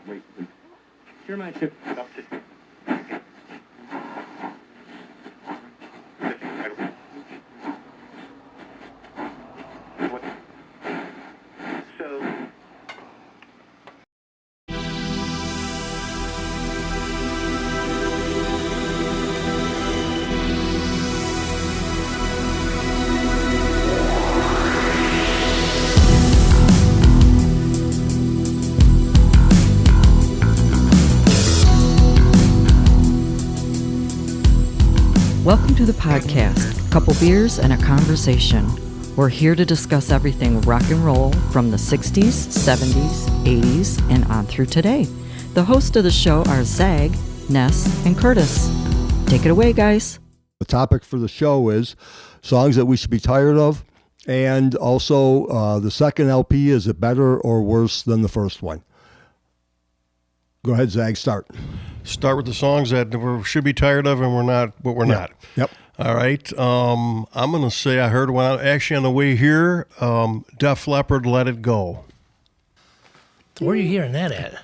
Wait. You're my tip. Welcome to the podcast, Couple Beers and a Conversation. We're here to discuss everything rock and roll from the 60s, 70s, 80s, and on through today. The hosts of the show are Zag, Ness, and Curtis. Take it away, guys. The topic for the show is songs that we should be tired of, and also the second LP, is it better or worse than the first one? Go ahead, Zag, start. Start with the songs that we should be tired of and we're not, but we're not. Yep. All right. I'm going to say I heard one actually on the way here, Def Leppard, Let It Go. Where are you hearing that at?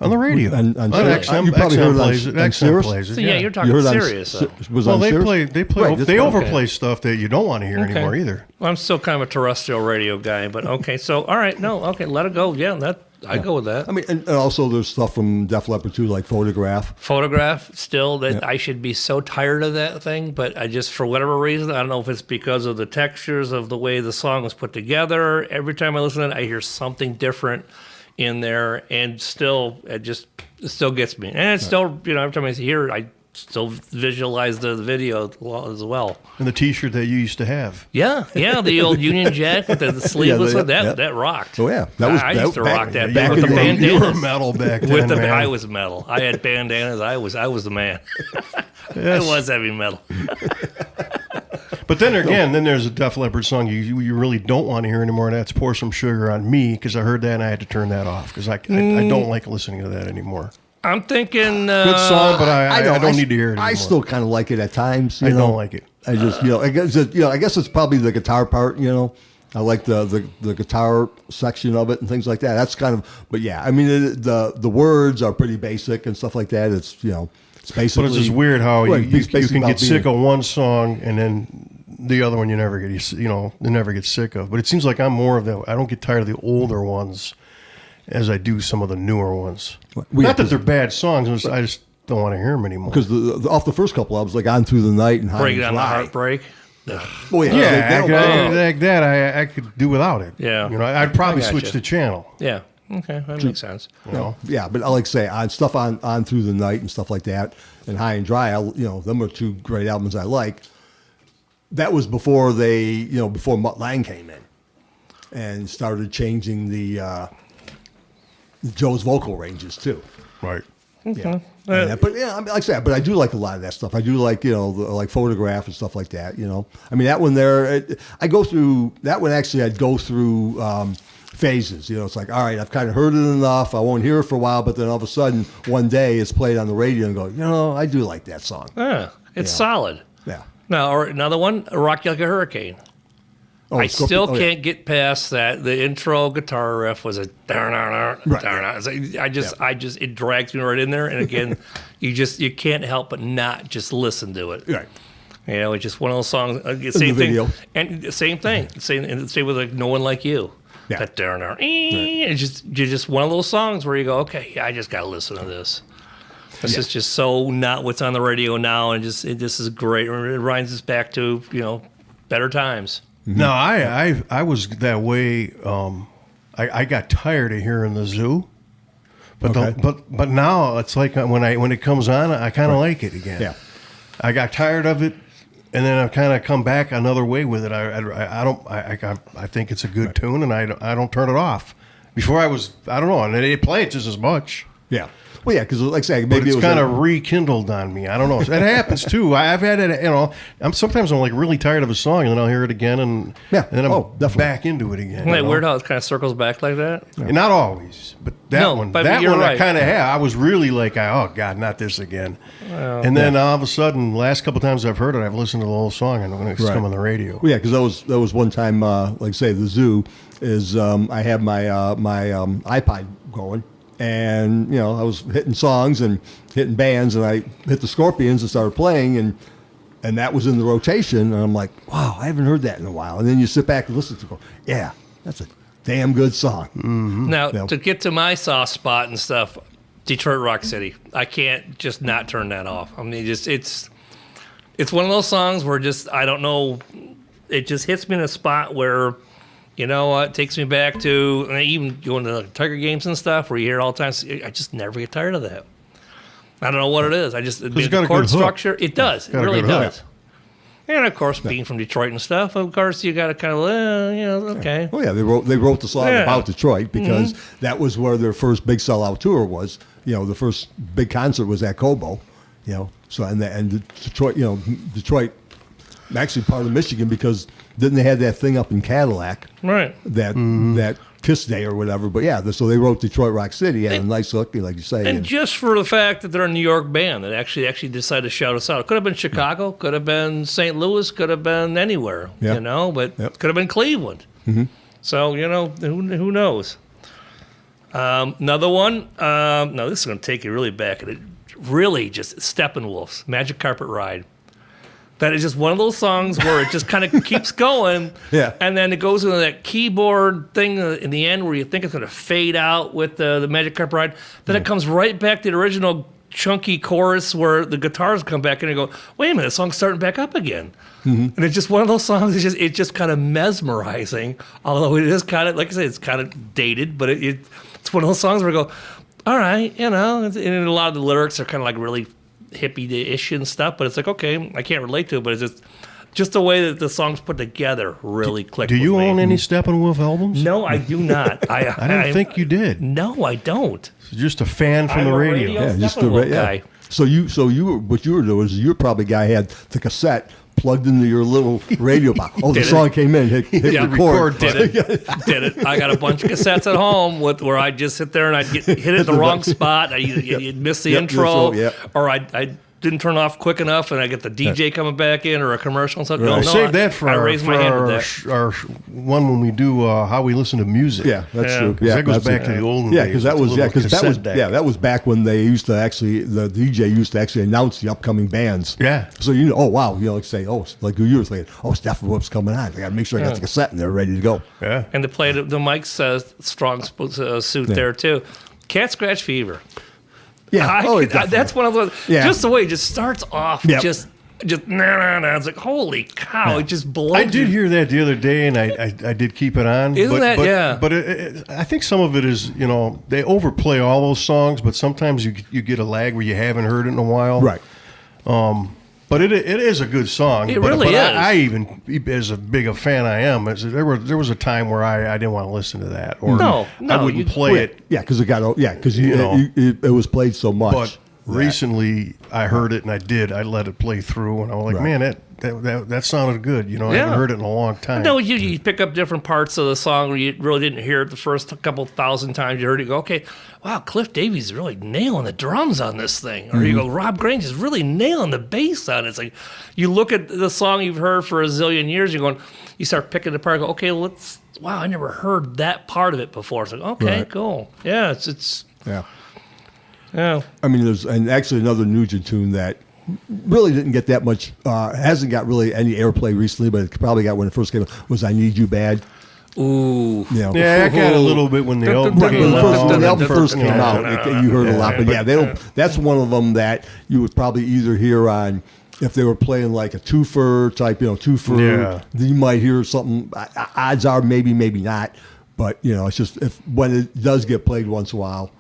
On the radio. And on XM, you probably XM heard plays it. on XM Sirius? plays it. So, yeah, you're talking You heard serious. Well, they overplay okay. stuff that you don't want to hear anymore either. Well, I'm still kind of a terrestrial radio guy, but okay. So, all right, Let It Go. Yeah, I go with that. I mean, and also there's stuff from Def Leppard too, like Photograph. Photograph, still, that I should be so tired of that thing, but I just, for whatever reason, I don't know if it's because of the textures of the way the song was put together. Every time I listen to it, I hear something different in there, and still, it still gets me. And it's still, every time I hear it, I still visualize the video as well. And the T-shirt that you used to have. Yeah, the old Union Jack with the sleeveless one, that rocked. Oh yeah, I used to rock that back with the in bandanas. You were metal back then, man. I was metal. I had bandanas. I was the man. Yes. I was heavy metal. But then again, there's a Def Leppard song you really don't want to hear anymore, and that's Pour Some Sugar on Me, because I heard that and I had to turn that off, because I don't like listening to that anymore. I'm thinking... Good song, but I don't need to hear it anymore. I still kind of like it at times. I don't like it. I just, I guess it's probably the guitar part, I like the guitar section of it and things like that. That's kind of, but yeah, I mean, the words are pretty basic and stuff like that. It's, it's basically... But it's just weird how you can get sick of of one song and then the other one you never get sick of. But it seems like I'm more of I don't get tired of the older ones as I do some of the newer ones. Not that they're bad songs, I just don't want to hear them anymore. Because off the first couple albums, like On Through the Night and High Break and It on the Dry. Heartbreak. Oh yeah, like that, I could do without it. Yeah. I'd probably switch the channel. Yeah. Okay, that makes sense. Yeah, but I like to say on stuff on Through the Night and stuff like that, and High and Dry. Them are two great albums I like. That was before before Mutt Lange came in and started changing the Joe's vocal ranges too. Right. Yeah. But like I said, but I do like a lot of that stuff. I do like like Photograph and stuff like that. I mean that one there. I go through that one. Actually, I'd go through phases. It's like, all right, I've kind of heard it enough. I won't hear it for a while, but then all of a sudden, one day it's played on the radio and go, I do like that song. Yeah, it's solid. Yeah. Now, or another one, Rock You Like a Hurricane. Oh, I still can't get past that. The intro guitar riff was a it drags me right in there. And again, you can't help but not just listen to it. Right. It's just one of those songs. Same thing. Video. And same thing. Same with like No One Like You. Yeah. It's just one of those songs where you go, okay, yeah, I just got to listen to this. This is just so not what's on the radio now, and it just is great. It reminds us back to better times. Mm-hmm. No, I was that way. I got tired of hearing the Zoo, but now it's like when it comes on, I kind of like it again. Yeah, I got tired of it, and then I've kind of come back another way with it. I think it's a good tune, and I don't turn it off. Before I don't know, and they play it just as much. Yeah. Well, yeah, because like I say, maybe it's kind of rekindled on me. I don't know. It happens too. I've had it. Sometimes I'm like really tired of a song, and then I'll hear it again, and then I'm back into it again. Isn't that weird how it kind of circles back like that? Yeah. Not always, but that one right. I kind of had. I was really like, oh God, not this again. And then all of a sudden, last couple times I've heard it, I've listened to the whole song, and when it's come on the radio. Well, yeah, because that was one time. Like say the Zoo is I had my my iPod going. and I was hitting songs and hitting bands, and I hit the Scorpions and started playing, and that was in the rotation, and I'm like, wow, I haven't heard that in a while. And then you sit back and listen to it, yeah, that's a damn good song. Mm-hmm. Now, to get to my soft spot and stuff, Detroit Rock City, I can't just not turn that off. I mean, it's one of those songs where just, I don't know, it just hits me in a spot where, it takes me back to, and even going to Tiger games and stuff where you hear it all the time. I just never get tired of that. I don't know what it is. The chord structure, it does. It really does. And of course, being from Detroit and stuff, of course, you got to kind of, okay. Oh yeah, they wrote the song about Detroit because that was where their first big sellout tour was. The first big concert was at Cobo. So and Detroit, Detroit, actually part of Michigan because didn't they have that thing up in Cadillac? Right. That Kiss Day or whatever. But yeah, so they wrote Detroit Rock City, and a nice look, like you say. And just for the fact that they're a New York band that actually decided to shout us out. It could have been Chicago, could have been St. Louis, could have been anywhere, but could have been Cleveland. Mm-hmm. So, who knows? Another one, now this is going to take you really back. It really just Steppenwolf's Magic Carpet Ride. That is just one of those songs where it just kind of keeps going. Yeah. And then it goes into that keyboard thing in the end where you think it's going to fade out with the Magic Carpet Ride. Then it comes right back to the original chunky chorus where the guitars come back in and you go, wait a minute, the song's starting back up again. Mm-hmm. And it's just one of those songs, it's just kind of mesmerizing. Although it is kind of, like I said, it's kind of dated, but it's one of those songs where I go, all right, and a lot of the lyrics are kind of like really hippie-ish and stuff, but it's like, okay, I can't relate to it, but it's just the way that the song's put together really clicked. Do you own any Steppenwolf albums? No, I do not. I didn't think you did. No, I don't. So just a fan from the radio. Yeah, just the guy. So you were what you were doing is you're probably a guy had the cassette plugged into your little radio box. Oh, the song came in, hit record. Did it. I got a bunch of cassettes at home where I'd just sit there and I'd hit it at the wrong spot. You'd miss the intro, or I didn't turn off quick enough, and I get the DJ coming back in or a commercial and stuff. Right. No, save that for our one when we do how we listen to music. Yeah, that's true. Yeah, that goes back to the olden days. Because that was back when they used to actually the DJ used to actually announce the upcoming bands. Yeah. So oh wow, like say like you were saying, Steppenwolf's coming on. I got to make sure I got the cassette in there ready to go. Yeah. And to play the Mike's strong suit there too. Cat Scratch Fever. Yeah, that's one of those. Yeah. Just the way it just starts off, just nah. It's like holy cow! It just blows. I did hear that the other day, and I did keep it on. But I think some of it is they overplay all those songs, but sometimes you get a lag where you haven't heard it in a while. Right. But it is a good song. It really is. I even, as big a fan I am, there was a time where I didn't want to listen to that, or I wouldn't play it. Yeah, because it was played so much. But recently, I heard it and I let it play through, and I was like, man, that sounded good. I haven't heard it in a long time. No, you pick up different parts of the song where you really didn't hear it the first couple thousand times you heard it. You go, okay, wow, Cliff Davies is really nailing the drums on this thing. Or you go, Rob Grange is really nailing the bass on it. It's like you look at the song you've heard for a zillion years, you start picking it apart and go, okay, wow, I never heard that part of it before. It's like, okay, cool. Yeah, it's yeah. I mean, there's actually another Nugent tune that really didn't get that much, hasn't got really any airplay recently, but it probably got when it first came out, was I Need You Bad. Ooh. Yeah, I got a little bit when the album came out. When the album first came out, you heard a lot. But that's one of them that you would probably either hear on, if they were playing like a twofer type, twofer, you might hear something. Odds are maybe not. But, it's just when it does get played once in a while,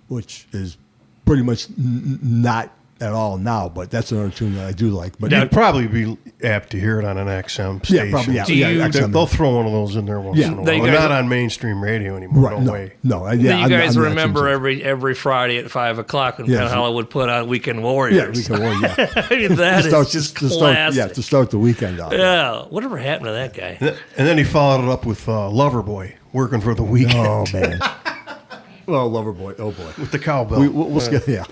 which is pretty much not at all now, but that's another tune that I do like. But you'd probably be apt to hear it on an XM station. Yeah, probably. XM. They'll throw one of those in there once in a while. Well, not on mainstream radio anymore. Right, no way. No. You guys remember every Friday at 5 o'clock when Penn Hollywood put on Weekend Warriors. Yeah, Weekend Warriors. Yeah. I mean, that is just classic. To start the weekend off. Yeah. Whatever happened to that guy? And then he followed it up with Loverboy, Working for the Weekend. Oh man. Well, Loverboy. Oh boy. With the cowbell. We'll skip. Yeah.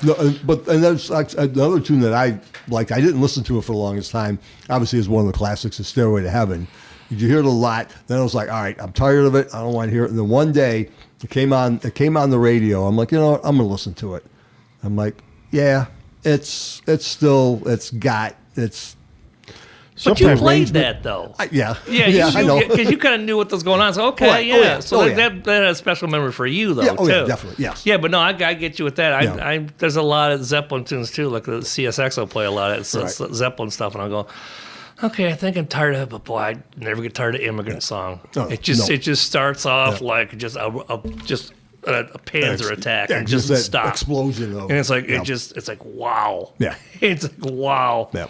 No, and there's another tune that I liked. I didn't listen to it for the longest time. Obviously, it's one of the classics, "The Stairway to Heaven." You hear it a lot. Then I was like, all right, I'm tired of it. I don't want to hear it. And then one day, It came on the radio. I'm like, you know what? I'm gonna listen to it. I'm like, yeah, it's But you Sometimes played that though. yeah, Yeah, I know. Because you kind of knew what was going on. So okay, Right. Oh, yeah. yeah. So Oh, like, yeah. that had a special memory for you though, Yeah, oh, too. yeah, definitely, yes. Yeah, but no, I get you with that. Yeah. There's a lot of Zeppelin tunes too, like the CSX will play a lot of Zeppelin stuff, and I'll go, okay, I think I'm tired of it, but boy, I never get tired of Immigrant Song. Oh, it just no. it just starts off like just a Panzer attack Yeah, and just just that stop. explosion of, And it's like yeah. it's like wow. Yeah. It's like wow. Yeah.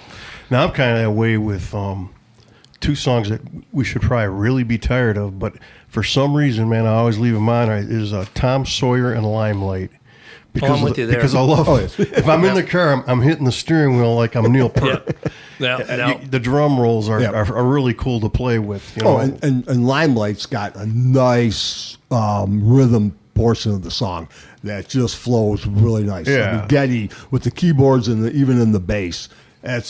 Now I'm kind of that way with two songs that we should probably really be tired of, but for some reason, man, I always leave in mind is Tom Sawyer and Limelight. I'm with you there. Because I love Oh, yes. if I'm in the car, I'm hitting the steering wheel like I'm Neil Peart. Yeah. The drum rolls Yeah. are really cool to play with. You know? Oh, and Limelight's got a nice rhythm portion of the song that just flows really nice. Yeah. I mean, Geddy with the keyboards and even in the bass. That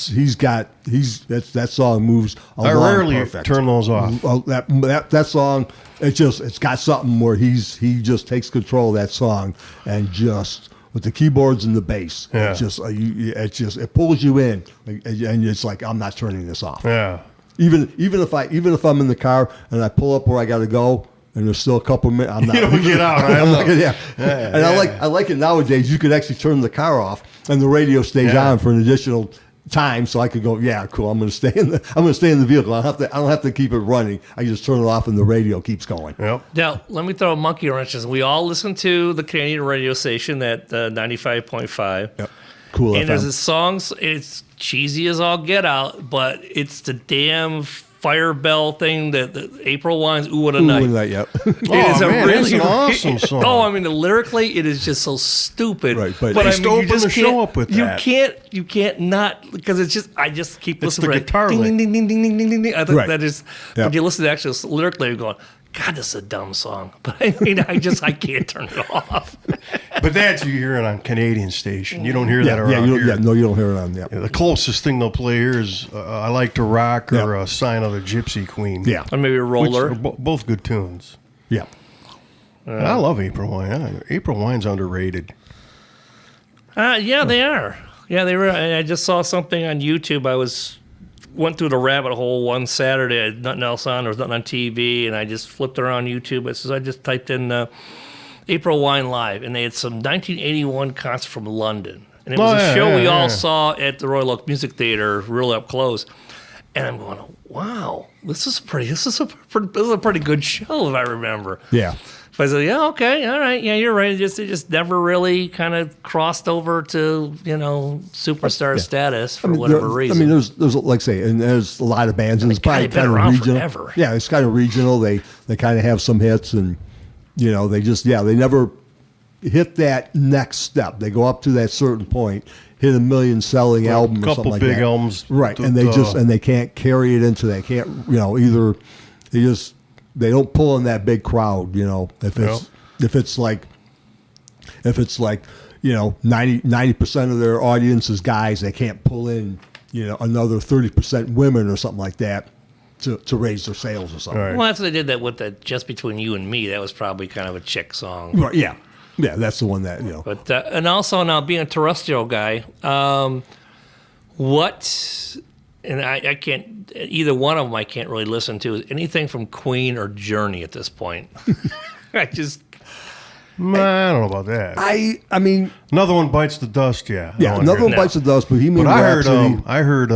song moves along I rarely perfect. turn those off. Well, that song, it's got something where he just takes control of that song and just with the keyboards and the bass, Yeah. it pulls you in, and it's like I'm not turning this off. Yeah. Even if I'm in the car and I pull up where I got to go, and there's still a couple minutes, I'm not. You don't get out, right? I'm not gonna, yeah. And I like it nowadays. You could actually turn the car off, and the radio stays Yeah. on for an additional time, so I could go. Yeah, cool. I'm gonna stay in the vehicle. I don't have to keep it running. I just turn it off, and the radio keeps going. Yep. Now, let me throw a monkey wrench. We all listen to the Canadian radio station at 95.5. Yep. Cool. And FM. there's a song, it's cheesy as all get out, but it's the damn fire bell thing that the April Wine's Ooh What a Ooh, Night. and that, yep. It is a man, really it's an awesome song. Oh, I mean, lyrically, it is just so stupid. Right, but- They I used to mean, you open just the show can't- up with you that. You can't not because it's just I just keep It's listening the for it. guitar Ding, lick. ding, ding, ding, ding, ding, ding, ding, ding. I think Right. that is Yeah. when you listen to the actual lyrically, you're going, God, this is a dumb song. But I mean, I can't turn it off. But that's you hear it on Canadian station. You don't hear that Yeah, around you here. don't, no, you don't hear it on. Yeah, The closest thing they'll play here is I Like to Rock or Yeah. Sign of the Gypsy Queen. yeah, Or maybe a Which roller. are both good tunes. yeah. And I love April Wine. April Wine's underrated. Yeah, they are. Yeah, they were. I just saw something on YouTube. Went through the rabbit hole one Saturday. I had nothing else on. There was nothing on TV, and I just flipped around YouTube. It says I just typed in April Wine Live, and they had some 1981 concert from London, and it was a show we all saw at the Royal Oak Music Theater, real up close. And I'm going, wow, this is a pretty good show if I remember. Yeah. But I said, yeah, okay, all right, yeah, you're right. It just never really kind of crossed over to superstar status for whatever reason. I mean, there's like I say, and there's a lot of bands, and it's God, probably they've been kind of around regional. forever. Yeah, it's kind of regional. They kind of have some hits, and they never hit that next step. They go up to that certain point, hit a million selling album or couple something like big that. albums, right? And they can't carry it into that. Can't either they don't pull in that big crowd. If it's like 90% of their audience is guys, they can't pull in another 30% women or something like that to raise their sales or something. Right. Well, that's what they did that with the Just Between You and Me. That was probably kind of a chick song. Right, yeah, that's the one that But and also now being a terrestrial guy, and I can't either one of them I can't really listen to is anything from Queen or Journey at this point. I just I don't know about that. I mean, Another One Bites the Dust, yeah. yeah, another one No. bites the dust. Bohemian But Rhapsody. I heard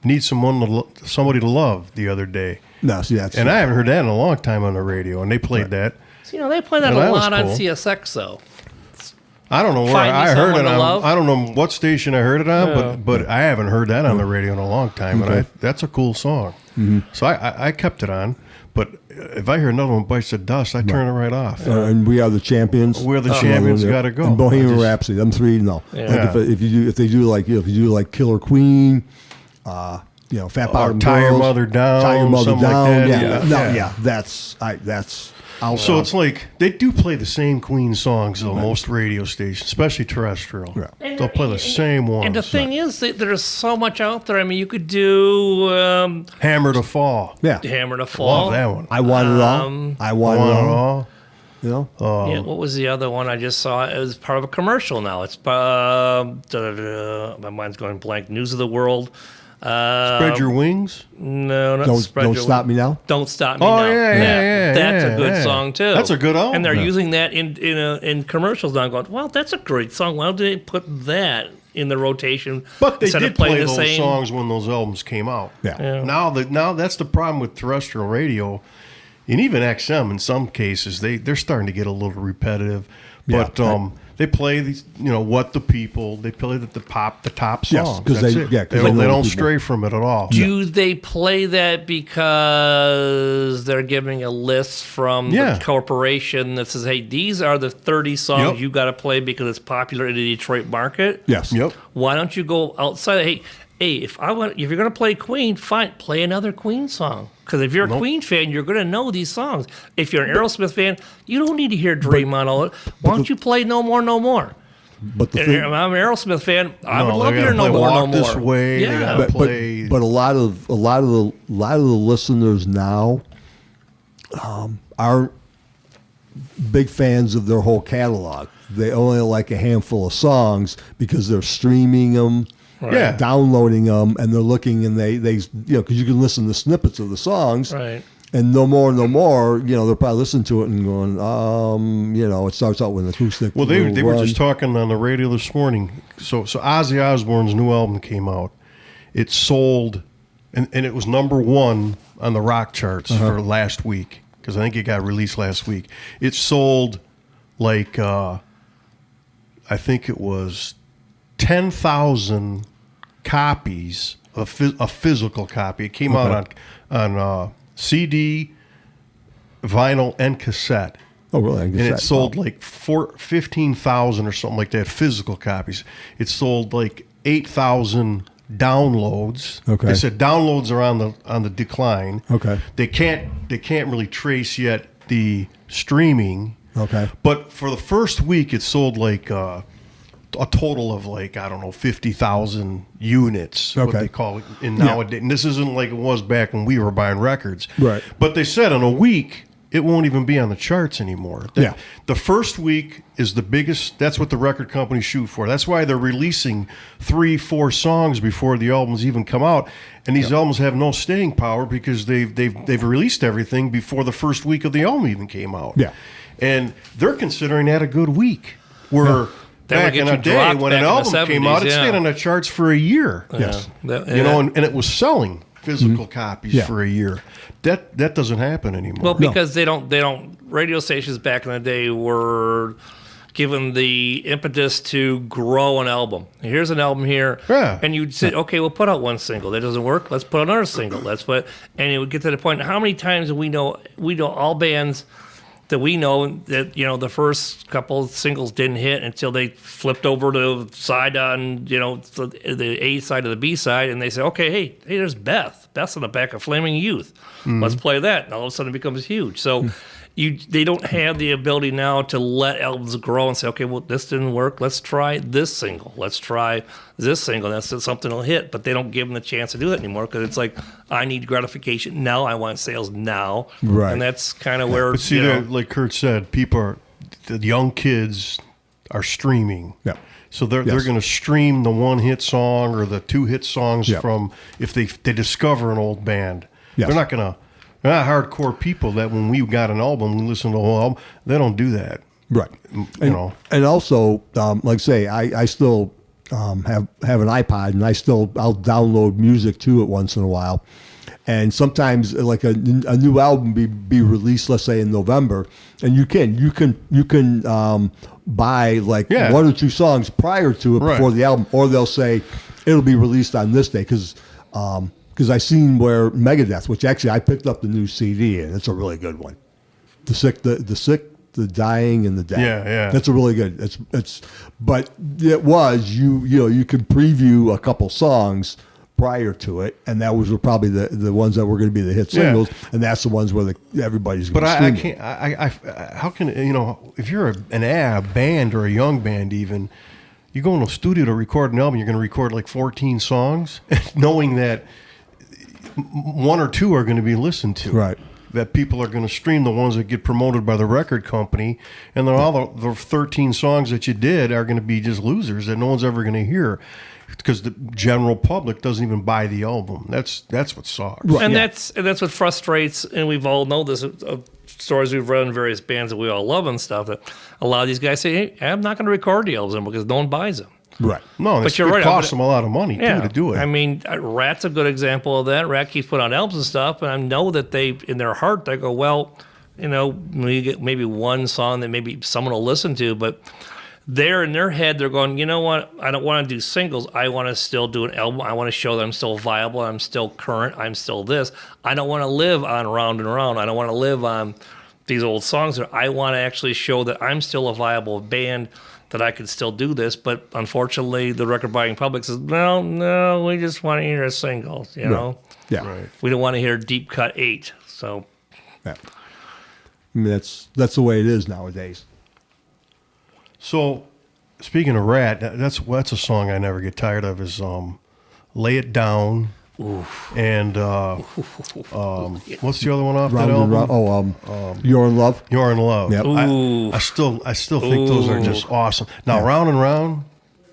Need Somebody to Love the other day. No, see that's And I haven't heard that in a long time on the radio, and they played that. they play that Well, that a was lot on cool. CSX though. I don't know where Find Me I heard Someone it to on. Love? I don't know what station I heard it on, but I haven't heard that on the radio in a long time, and that's a cool song. So I kept it on. But if I hear Another One Bites the Dust, I turn it right off. and We Are the Champions. We're the Champions, gotta go. And Bohemian I just- Rhapsody. Them three, no. Yeah. Like if you do like Killer Queen, Fat Bottom Tie Your Girls, Mother Down, Tie Your Mother something like Down. that, yeah. Yeah, that's. So it's like they do play the same Queen songs though, most radio stations, especially terrestrial. Right. They'll play the same ones. And the thing is, that there's so much out there. I mean, you could do Hammer to Fall. Yeah. Hammer to Fall. Love that one. I want it all. I want it all. You know, Yeah, what was the other one I just saw? It was part of a commercial now. It's my mind's going blank. News of the World. Spread Your Wings. No, not don't Spread don't Your stop Wings. me now. Don't Stop Me Oh, Now. yeah. That's a good yeah. song too. That's a good album. And they're using that in commercials now. I'm going, well, that's a great song. Why don't they put that in the rotation? But they instead did of playing play the those same songs when those albums came out. Yeah. Now that's the problem with terrestrial radio, and even XM in some cases they're starting to get a little repetitive. Yeah. But they play these, What the People. They play the top songs. Yes, 'cause That's they- it. yeah, 'cause they they don't, know they the don't people. stray from it at all. Do they play that because they're giving a list from Yeah. the corporation that says, hey, these are the 30 songs Yep. you got to play because it's popular in the Detroit market? Yes. Yep. Why don't you go outside? Hey, if you're going to play Queen, fine, play another Queen song. Because if you're a Queen fan, you're going to know these songs. If you're an Aerosmith fan, you don't need to hear Dream On all. Why don't you play No More, No More? But the And thing, I'm an Aerosmith fan. I would No, love they to hear gotta No play More, No Walk This More. Way, they Yeah. gotta play. but a lot of the listeners now aren't big fans of their whole catalog. They only like a handful of songs because they're streaming them, Yeah. downloading them, and they're looking and they because you can listen to snippets of the songs, Right. And no more, they'll probably listen to it and going, it starts out with an acoustic. Well, they little were run. just talking on the radio this morning. So Ozzy Osbourne's new album came out. It sold, and it was number one on the rock charts for last week because I think it got released last week. It sold like I think it was 10,000 copies of a physical copy. It came out on CD, vinyl, and cassette. Oh, really? I guess And it that- sold like 15,000 or something like that, physical copies. It sold like 8,000 downloads. Okay. They said downloads are on the decline. Okay. They can't really trace yet the streaming. Okay. But for the first week, it sold like a total of 50,000 units. What Okay. they call it nowadays. And this isn't like it was back when we were buying records. Right. But they said in a week it won't even be on the charts anymore. Yeah. The first week is the biggest. That's what the record companies shoot for. That's why they're releasing 3-4 songs before the albums even come out. And these albums have no staying power because they've released everything before the first week of the album even came out. Yeah. And they're considering that a good week. Where That would back get in you the day dropped when back an in the album came 70s, out, it yeah. stayed on the charts for a year. Yes. And it was selling physical copies Yeah. for a year. That doesn't happen anymore. Well, because they don't. Radio stations back in the day were given the impetus to grow an album. Here's an album here, Yeah. and you'd say, okay, we'll put out one single. That doesn't work. Let's put another single. And it would get to the point. How many times we know all bands that we know that the first couple of singles didn't hit until they flipped over to the side on the A side of the B side, and they say, okay, hey, there's Beth. Beth's on the back of Flaming Youth. Let's play that. And all of a sudden it becomes huge. So they don't have the ability now to let albums grow and say, okay, well, this didn't work. Let's try this single. Let's try this single. That's something will hit. But they don't give them the chance to do that anymore because it's like, I need gratification now. I want sales now. Right. And that's kind of where, But see, like Kurt said, the young kids are streaming. Yeah. So they're Yes. going to stream the one hit song or the 2 hit songs Yeah. from if they discover an old band. Yes. They're not hardcore people that when we got an album, we listen to the whole album. They don't do that. Right. know. And also, like say, I still have an iPod, and I'll download music to it once in a while. And sometimes, like a new album be released, let's say in November, and you can buy like Yeah. 1 or 2 songs prior to it Right. before the album, or they'll say it'll be released on this day because I seen where Megadeth, which actually I picked up the new CD, and it's a really good one. The sick, the dying, and the dead. Yeah. That's a really good. But it was you could preview a couple songs prior to it, and that was probably the ones that were going to be the hit Yeah. singles, and that's the ones where everybody's going But to I can't. How can if you're a band or a young band even, you go in a studio to record an album, you're going to record like 14 songs, knowing that 1 or 2 are going to be listened to. Right. that people are going to stream, the ones that get promoted by the record company, and then all the 13 songs that you did are going to be just losers that no one's ever going to hear because the general public doesn't even buy the album. That's what sucks. Right. And Yeah. that's what frustrates, and we've all know this stories we've read in various bands that we all love and stuff, that a lot of these guys say, hey, I'm not going to record the albums because no one buys them. Right. No, But you're it right, costs them a lot of money too to do it. I mean, Rat's a good example of that. Rat keeps putting on albums and stuff, and I know that they, in their heart, they go, well, you know, we get maybe one song that maybe someone will listen to, but they're in their head, they're going, you know what? I don't want to do singles. I want to still do an album. I want to show that I'm still viable. I'm still current. I'm still this. I don't want to live on Round and Round. I don't want to live on these old songs. I want to actually show that I'm still a viable band, that I could still do this. But unfortunately, the record buying public says, no, we just want to hear a single, you know? Yeah. Right. We don't want to hear Deep Cut 8. So Yeah. I mean, that's the way it is nowadays. So, speaking of Rat, that's a song I never get tired of. Is "Lay It Down," and what's the other one off that Round and album? round. You're in Love. "You're in Love." Yep. Ooh. I still think those are just awesome. Now, "Round and Round,"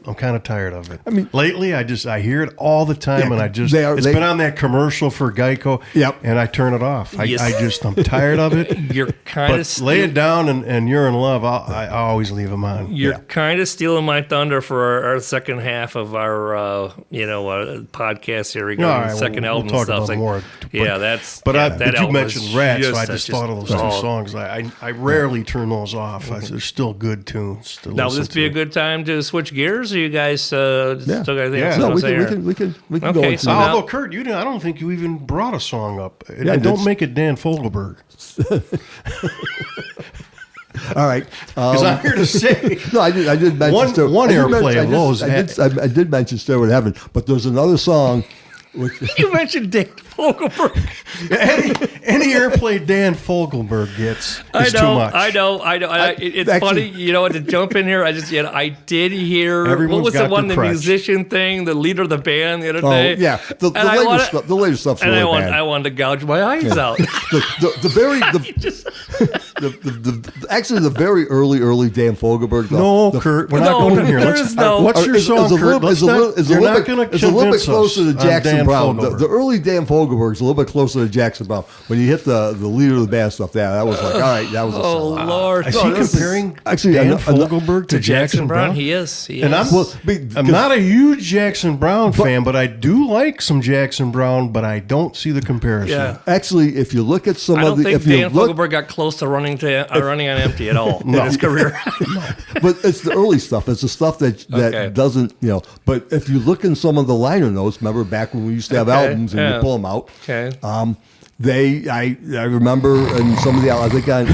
I'm kind of tired of it. I mean, lately I hear it all the time, Yeah, and it's they- been on that commercial for Geico. Yep. And I turn it off. Yes. I'm tired of it. you're kind of But "Lay It Down" and "You're in Love," I always leave them on. You're Yeah. kind of stealing my thunder for our second half of our, podcast here regarding All right, the second we'll album talk and stuff. about It's like, more, yeah, that's. But that but you album mentioned is Rat, so I that's just thought of those two songs. I rarely turn those off. They're still good tunes to Now, would listen this be a to. good time to switch gears, or you guys still got anything Yeah. else No, to we say here? can go Okay, into so that. now- Although Kurt, I don't think you even brought a song up. Yeah, And don't that's- make it Dan Fogelberg, All right. because I'm here to say No, I did mention One- Stairway- one I did airplay mention- of those I did mention Stairway to Heaven, but there's another song. Which, You mentioned Dave Fogelberg. any airplay Dan Fogelberg gets I is know, too much. I know. It's actually- funny, you know, to jump in here. I did hear. Everyone's what was got the one, their the crutch. musician thing, the leader of the band the other oh day? yeah, the And I later wanna- stuff. The later stuff's And really I bad. wanted to gouge my eyes out. the very actually the very early Dan Fogelberg. No, the, Kurt, we're No, not going in here. there is no- What's your song, Kurt? You're not going to It's a little bit convince closer us to on Jackson Dan Brown. Fogelberg. The early Dan Fogelberg's a little bit closer to Jackson Brown. When you hit the leader of the band stuff, that was like, all right, that was a Oh song. Lord! Is No, he this is- comparing actually, Dan I know- Fogelberg to Jackson Brown? He is. He And is. I'm not a huge Jackson Brown fan, but I do like some Jackson Brown, but I don't see the comparison. Yeah. Actually, if you look at some I of don't the, think if you Dan look, Fogelberg got close to running on empty at all in his career. but it's the early stuff. It's the stuff that Okay. doesn't, But if you look in some of the liner notes, remember back when we used to have Okay, albums and yeah. you pull them out. Okay. I remember in some of the I think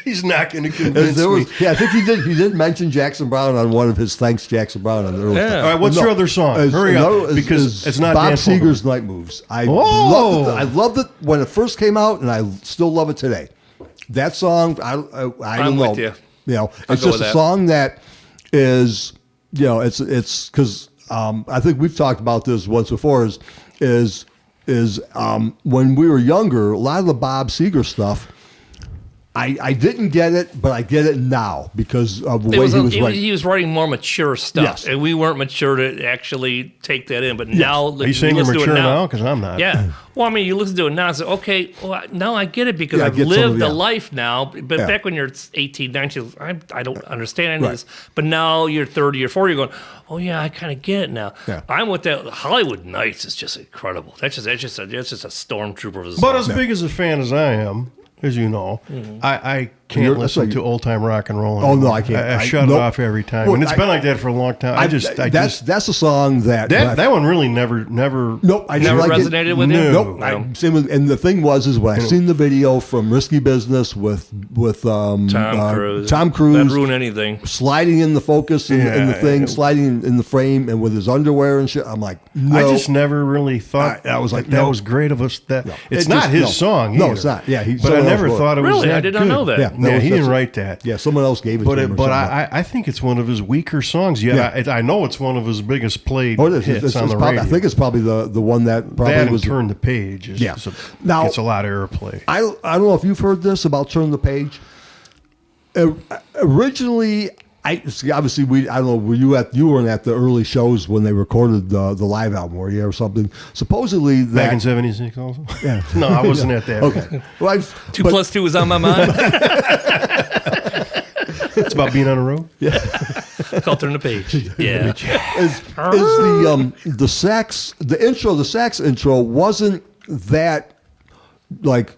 He's not going to convince there me. was I think he did mention Jackson Brown on one of his thanks Jackson Brown on the early Yeah. stuff. All right, what's your other song? Hurry up, because it's not Bob Dan Fogelberg. Seger's Night Moves. I Oh! loved it when it first came out, and I still love it today. That song, I don't I'm know. with you. It's go just with a that. song that is, it's because I think we've talked about this once before. Is when we were younger, a lot of the Bob Seger stuff. I didn't get it, but I get it now because of the way he was writing. He was writing more mature stuff, Yes. and we weren't mature to actually take that in. But now, Are you saying you're listen to it mature now? Because I'm not. Yeah. Well, I mean, you listen to it now and say, okay, well, now I get it because Yeah, I I've get some of lived the- a life now. But Yeah. back when you're 18, 19, I don't understand any Right. of this. But now you're 30 or 40, you're going, oh, yeah, I kind of get it now. Yeah. I'm with that. Hollywood Nights is just incredible. That's just a stormtrooper of a But song. as big as a fan as I am, as you know, I can't You're- listen that's to like- old time rock and roll. Oh, no, anymore. I can't. I I- shut nope. it off every time, Well, and it's I- been like that for a long time. That's a song that that one really never. Nope, I Never didn't like resonated it. with you? Nope. No. And the thing was when I seen the video from Risky Business with Tom Cruise. Tom Cruise That'd ruin anything. sliding in the focus in the thing, sliding in the frame, and with his underwear and shit. I'm like, no. I just never really thought I was like, that no. was great of us. That No. it's It not just- his no. song. No, either. it's not. Yeah, but I someone never else wrote thought it was Really? that I did not good. know that. Yeah. Yeah, he didn't write that. Yeah, someone else gave it to him. But I think it's one of his weaker songs. Yeah, I know it's one of his biggest played hits on the radio. I think it's probably the one that probably that was Turn the Page. Now, gets a lot of airplay. I don't know if you've heard this about Turn the Page. Originally, obviously I don't know. You weren't at the early shows when they recorded the live album, were you, or something? Supposedly that Back in '76 also. Yeah. No, I wasn't at that. Okay. Well, 2 plus 2 was on my mind. It's about being on the road. Yeah. Called Turn the Page. Yeah. Is the sax intro wasn't that like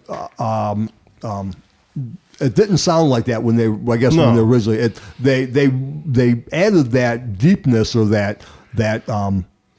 it didn't sound like that when they when they originally they added that deepness or that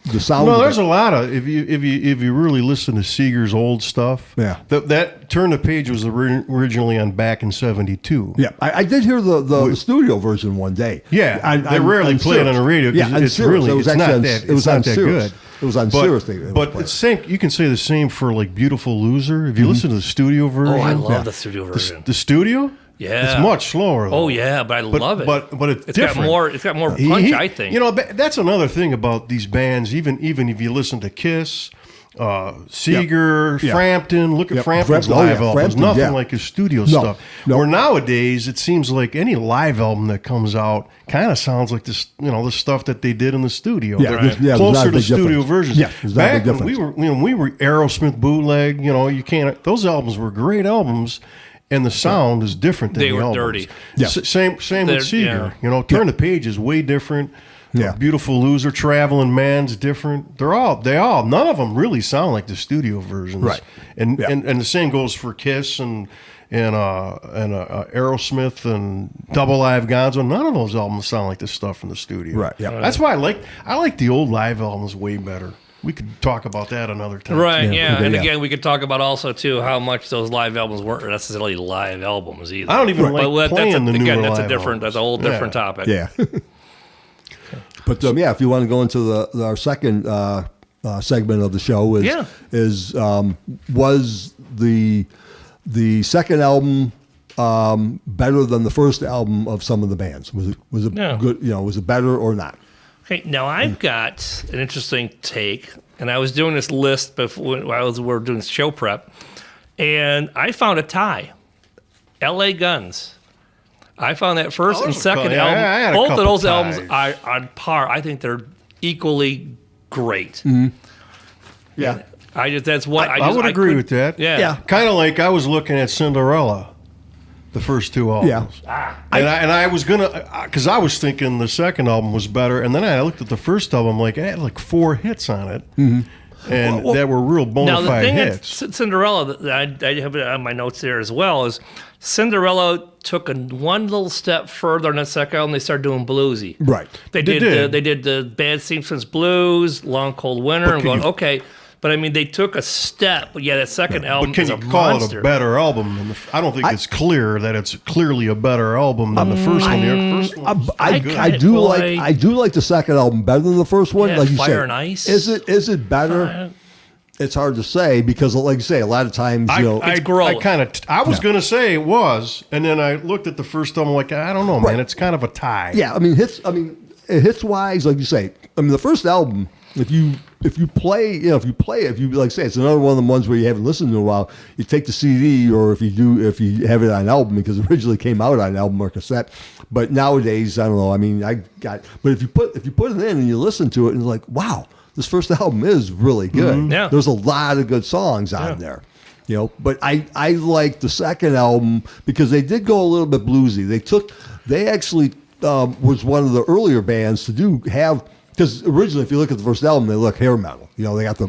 the sound. No, there's a lot of if you really listen to Seeger's old stuff. Yeah, that Turn the Page was originally on Back in '72. Yeah, I did hear the studio version one day. Yeah, they rarely play it on the radio. Yeah, it's really it's not that good. It was on Sirius. But it's same. You can say the same for like Beautiful Loser. If you listen to the studio version, I love the studio version. The studio. Yeah, it's much slower. Though. Oh yeah, but I love it. But it's different. It's got more punch. I think. You know, that's another thing about these bands. Even if you listen to Kiss, Seeger, Frampton. Look at Frampton's live albums. Nothing like his studio stuff. No. Where nowadays it seems like any live album that comes out kind of sounds like this. You know, the stuff that they did in the studio. Yeah, Closer to studio versions. Yeah, back when we were Aerosmith bootleg. You know, you can't. Those albums were great albums. And the sound is different than they the were albums. dirty. Yeah. Same with Seeger. Yeah. You know, Turn the Page is way different. Yeah. Beautiful Loser, Traveling Man's different. They all none of them really sound like the studio versions. Right. And the same goes for Kiss and Aerosmith and Double Live Gonzo. None of those albums sound like the stuff from the studio. Right. Yeah. That's why I like the old live albums way better. We could talk about that another time. Right, yeah. And again, we could talk about also, too, how much those live albums weren't necessarily live albums either. I don't even like playing the newer live albums. That's a whole different topic. Yeah. But if you want to go into our second segment of the show was the second album better than the first album of some of the bands? Was it good? Was it better or not? Okay, now I've got an interesting take, and I was doing this list before while we were doing show prep, and I found a tie. L.A. Guns. I found that first and second album. Both of those albums are on par. I think they're equally great. Mm-hmm. Yeah, I would agree with that. Yeah. Kind of like I was looking at Cinderella. The first two albums. Yeah. And I was going to, because I was thinking the second album was better. And then I looked at the first album, like, it had like 4 hits on it. Mm-hmm. And that were real bona fide hits. Now, the thing Cinderella, that I have it on my notes there as well, is Cinderella took one little step further in that second album. They started doing bluesy. Right. They did the Bad Simpsons Blues, Long Cold Winter, and going, okay. But I mean, they took a step. But that second album is a monster. But can you call it a better album? I don't think it's clear that it's clearly a better album than the first one. The first one I do like the second album better than the first one. Yeah, like you Fire say, and Ice. Is it better? It's hard to say because, like you say, a lot of times it's growth. I was going to say it was, and then I looked at the first album like I don't know, man. It's kind of a tie. Yeah, hits wise, like you say. I mean, the first album. If you play it, if you like say it's another one of the ones where you haven't listened in a while, you take the CD or if you have it on album because it originally came out on album or cassette. But nowadays, I don't know. I mean, but if you put it in and you listen to it and it's like, wow, this first album is really good. Mm-hmm. Yeah. There's a lot of good songs on there. But I like the second album because they did go a little bit bluesy. They actually was one of the earlier bands to have. Because originally, if you look at the first album, they look hair metal. They got the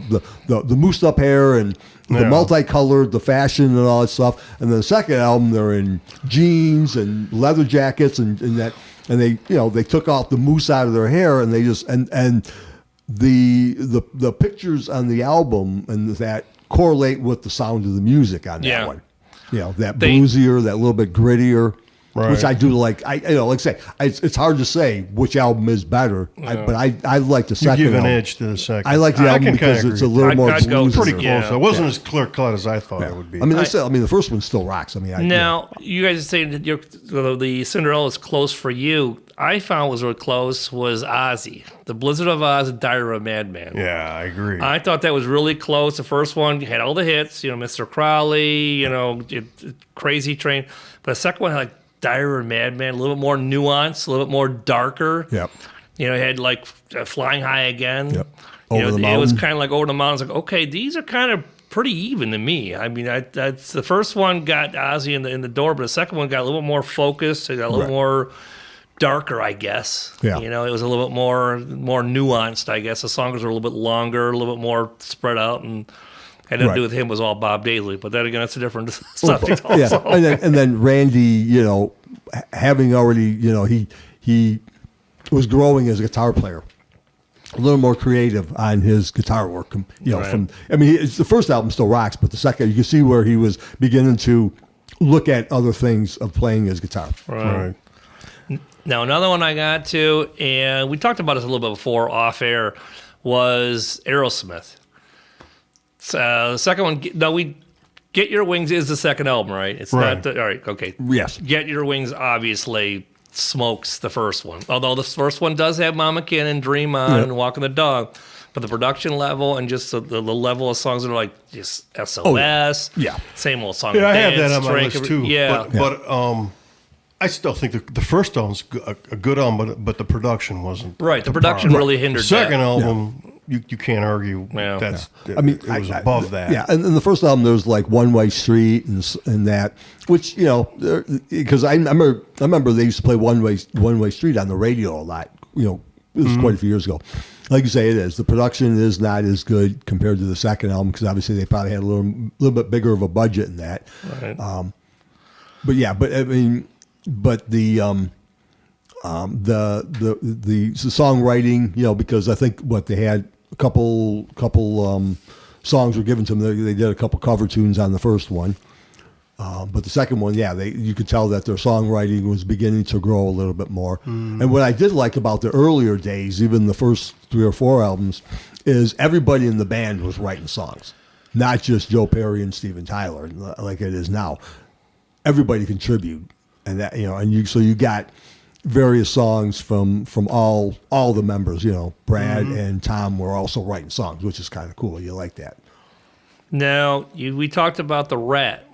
moosed up hair and the multicolored, the fashion and all that stuff. And then the second album, they're in jeans and leather jackets and they they took off the mousse out of their hair and they just and the pictures on the album and that correlate with the sound of the music on that one. That bluesier, that little bit grittier. Right. which I do like. Like I say, it's hard to say which album is better, but I like the You second give an album. edge to the second. I like the I album can kinda because it's a agree. little more I'd go bluesy. pretty close. Yeah. It wasn't as clear cut as I thought it would be. I mean, the first one still rocks. I mean, Now, you guys are saying that the Cinderella is close for you. I found was really close was Ozzy, The Blizzard of Oz and Diary of a Madman. Yeah, I agree. I thought that was really close. The first one had all the hits, Mr. Crowley, Crazy Train. But the second one had like Diary of a Madman, a little bit more nuanced, a little bit more darker. Yep. It had like Flying High Again. Yep. Over the It was Mountain. kind of like Over the Mountains. Like, okay, these are kind of pretty even to me. I mean, that's the first one got Ozzy in the door, but the second one got a little bit more focused. It got a little Right. more darker, I guess. Yeah. It was a little bit more nuanced, I guess. The songs were a little bit longer, a little bit more spread out, and had nothing to do Right. with him. It was all Bob Daisley. But then again, that's a different subject Yeah, also. and then Randy, having already, he was growing as a guitar player, a little more creative on his guitar work. Right. It's the first album still rocks, but the second, you can see where he was beginning to look at other things of playing his guitar. right. Now, another one I got to, and we talked about this a little bit before off air, was Aerosmith. So the second one, Get Your Wings is the second album, right? It's Right. not all right, okay. Yes. Get Your Wings obviously smokes the first one. Although the first one does have Mama Cannon, Dream On, and Walking the Dog. But the production level and just the level of songs that are like just SOS. Yeah. Same old song. Yeah, and I have dance, that on my Drink, list too. Yeah. But I still think the first album's a good album, but the production wasn't. Right, the to production par. really hindered The second that. album, you can't argue. Yeah. That's. I mean, it was above that. Yeah, and in the first album, there was like One Way Street and that, which because I remember they used to play One Way Street on the radio a lot. It was quite a few years ago. Like you say, it is. The production is not as good compared to the second album because obviously they probably had a little bit bigger of a budget in that. Right. But yeah, the songwriting, because I think they had a couple songs were given to them. They did a couple cover tunes on the first one, but the second one, you could tell that their songwriting was beginning to grow a little bit more. And what I did like about the earlier days, even the first 3 or 4 albums, is everybody in the band was writing songs, not just Joe Perry and Steven Tyler like it is now. Everybody contributed, and that so you got various songs from all the members. Brad and Tom were also writing songs, which is kind of cool. You like that? Now, we talked about the Rat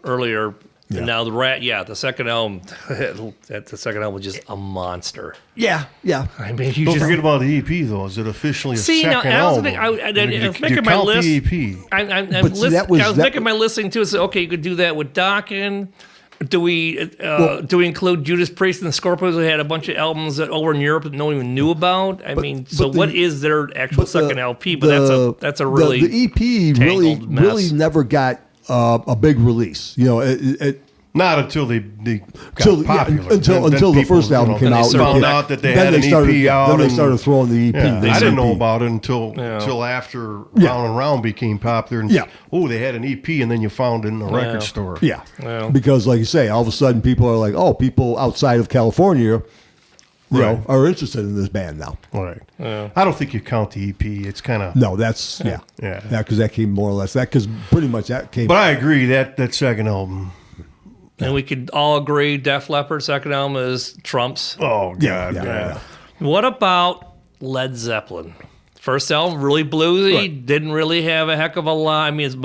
earlier. Yeah. Now the Rat, the second album, the second album was just a monster. Yeah. I mean, you Don't just forget about the EP though. Is it officially a See, now, second I was album? thinking- I was You making my count list. the EP. I'm see, that was- I was that making my listing too. So okay, you could do that with Dokken. Do we include Judas Priest and the Scorpions, who had a bunch of albums that over in Europe that no one even knew about? I mean, so what is their actual second LP? But that's a really the EP tangled mess. really never got a big release. Not until they Until got popular. until Then the people, first album came Then they out. started found back- out that they then had they an started, EP out. Then they and- started throwing the EP. Yeah, the I didn't EP. know about it until after Round and Round became popular. And, Yeah. they had an EP, and then you found it in the record store. Yeah. Well. Because like you say, all of a sudden people are like, people outside of California, Right. are interested in this band now. Right. I don't think you count the EP. It's kind of. No, that's Yeah. because that came more or less because pretty much that came. But I agree that second album. And we could all agree Def Leppard second album is Trump's. Oh God. yeah. What about Led Zeppelin? First album, really bluesy, Right. didn't really have a heck of a lot. I mean, it's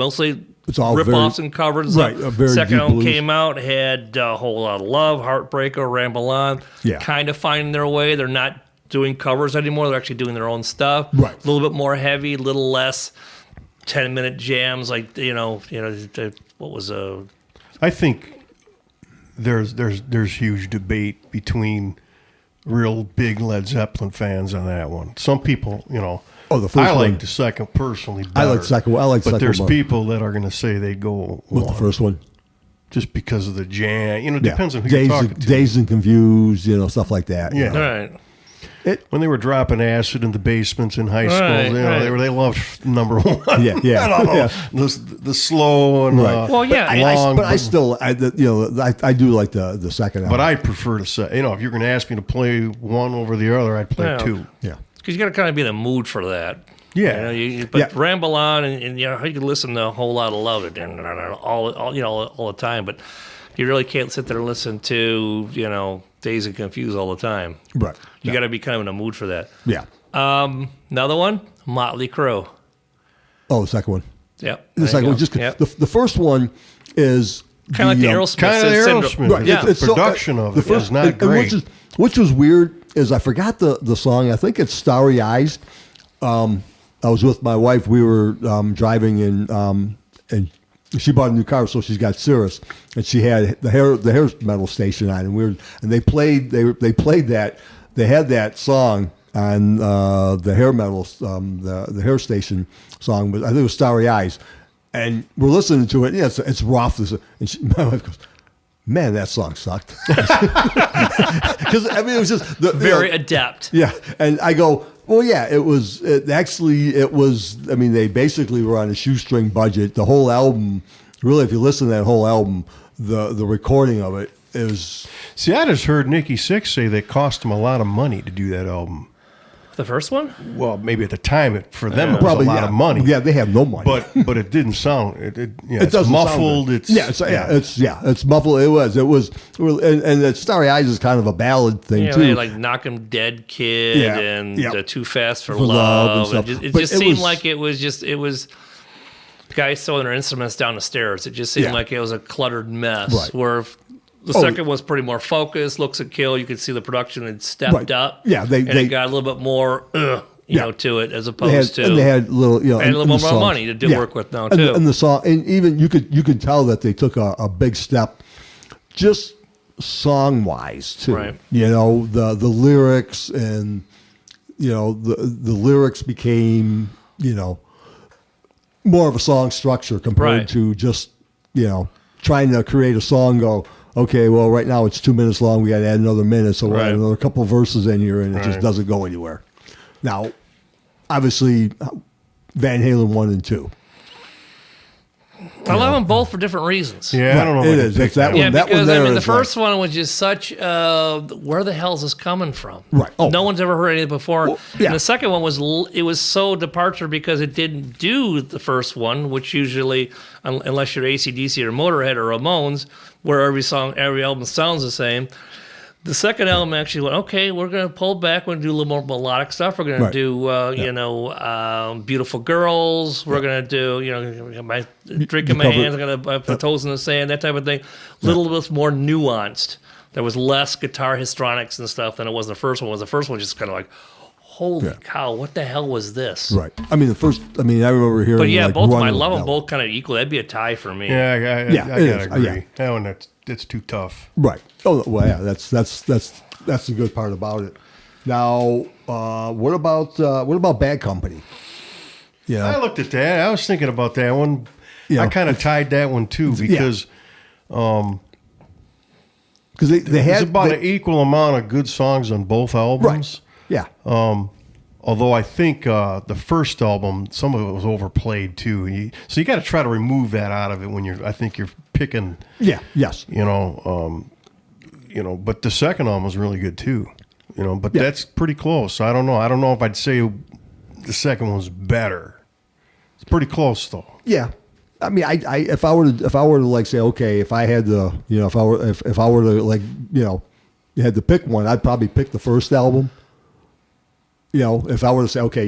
all rip-offs very- and covers. right, a very Second deep album blues. came out, had a whole lot of love, Heartbreaker, Ramble On. Yeah. Kind of finding their way. They're not doing covers anymore. They're actually doing their own stuff. Right. A little bit more heavy, a little less 10-minute jams like, what was I think there's huge debate between real big Led Zeppelin fans on that one. Some people, Oh, the first I like one. the second personally. I Better, like the second one. I like the but second there's one. people that are going to say they'd go with the one, first one. just because of the jam. It Yeah. depends on who Dazed, you're talking to. Dazed and Confused, stuff like that. Yeah. all right. when they were dropping acid in the basements in high school, Right, you know, right. they loved number one. Yeah, yeah, I don't know, yeah. the slow and Right. Well, yeah, long. But I still, I do like the second album. But I prefer to say, if you're going to ask me to play one over the other, I'd play Yeah. two. yeah. because you got to kind of be in the mood for that. Yeah. But Yeah. ramble on, and you know, you can listen to a whole lot of love all the time, but you really can't sit there and listen to Dazed and Confused all the time. Right. You got to be kind of in a mood for that. Yeah. Another one, Motley Crue. Oh, the second one. Yep. The second one. Just the first one is kind of like the Aerosmith. Kind of the syndrome. Aerosmith. Right. Yeah. The production of it is not great. Which was weird is I forgot the song. I think it's Starry Eyes. I was with my wife. We were driving and she bought a new car, so she's got Cirrus, and she had the hair metal station on, and they played that. They had that song on the hair metal, the hair station song, but I think it was Starry Eyes, and we're listening to it. And yeah, it's rough. And my wife goes, "Man, that song sucked." Because I mean, it was just Very adept. yeah, and I go, well, yeah, it was. I mean, they basically were on a shoestring budget. The whole album, really, if you listen to that whole album, the recording of it is. See, I just heard Nikki Sixx say that cost him a lot of money to do that album. The first one? Well, maybe at the time, for them, it was Probably a lot of money. Yeah, they have no money. But it didn't sound. It's doesn't muffled. Sound good. It's muffled. It was, and Starry Eyes is kind of a ballad thing Yeah, too. they had, like Knock 'Em Dead Kid Yeah, and yeah. Too Fast for For Love and Love. stuff. It But just it seemed was- like it was guys throwing their instruments down the stairs. It just seemed Yeah. like it was a cluttered mess. Right. Where the second was pretty more focused, looks a kill. You could see the production had stepped Right. up. Yeah, and it got a little bit more to it as opposed to. And they had little, and a little and the more songs. money to do work with now too. And the song, and even you could tell that they took a big step, just song wise too. Right. The lyrics and the lyrics became more of a song structure compared Right. to just trying to create a song. Go, okay, well right now it's 2 minutes long. We got to add another minute, so we'll add Right. another couple of verses in here, and it just Right. doesn't go anywhere. Now, obviously, Van Halen 1 and 2. I love them both for different reasons. Yeah, I don't know. It if I is. pick It's that that Yeah, one. That because one there the is first like, one was just such. Where the hell is this coming from? Right. Oh. No one's ever heard anything before. Well, yeah. And the second one was it was so departure because it didn't do the first one, which usually, unless you're AC/DC or Motorhead or Ramones, where every album sounds the same. The second album actually went, okay, we're going to pull back. We're going to do a little more melodic stuff. We're going Right. to do, Beautiful Girls. We're going to do, my drink in my cover- hands. I'm going to put toes in the sand, that type of thing. Little bit more nuanced. There was less guitar histrionics and stuff than it was the first one. The first one just kind of like, holy cow, what the hell was this? right. I mean, I remember hearing. But yeah, like, both of them, Run I with love them the both kind of equal. That'd be a tie for me. Yeah, I Yeah, it gotta is. agree. Yeah. That one, that's too tough. Right. Oh well, yeah. That's the good part about it. Now, what about Bad Company? Yeah. I looked at that. I was thinking about that one. Yeah. I kind of tied that one too because Because they there's had about an equal amount of good songs on both albums. Yeah. Although I think the first album, some of it was overplayed too. So you got to try to remove that out of it when I think you're picking. Yeah. Yes. But the second album was really good too. But Yeah. that's pretty close. I don't know. I don't know if I'd say the second one was better. It's pretty close though. Yeah. I mean, if I were to like say, okay, if I had to, if I were to like, you had to pick one, I'd probably pick the first album. If I were to say, okay,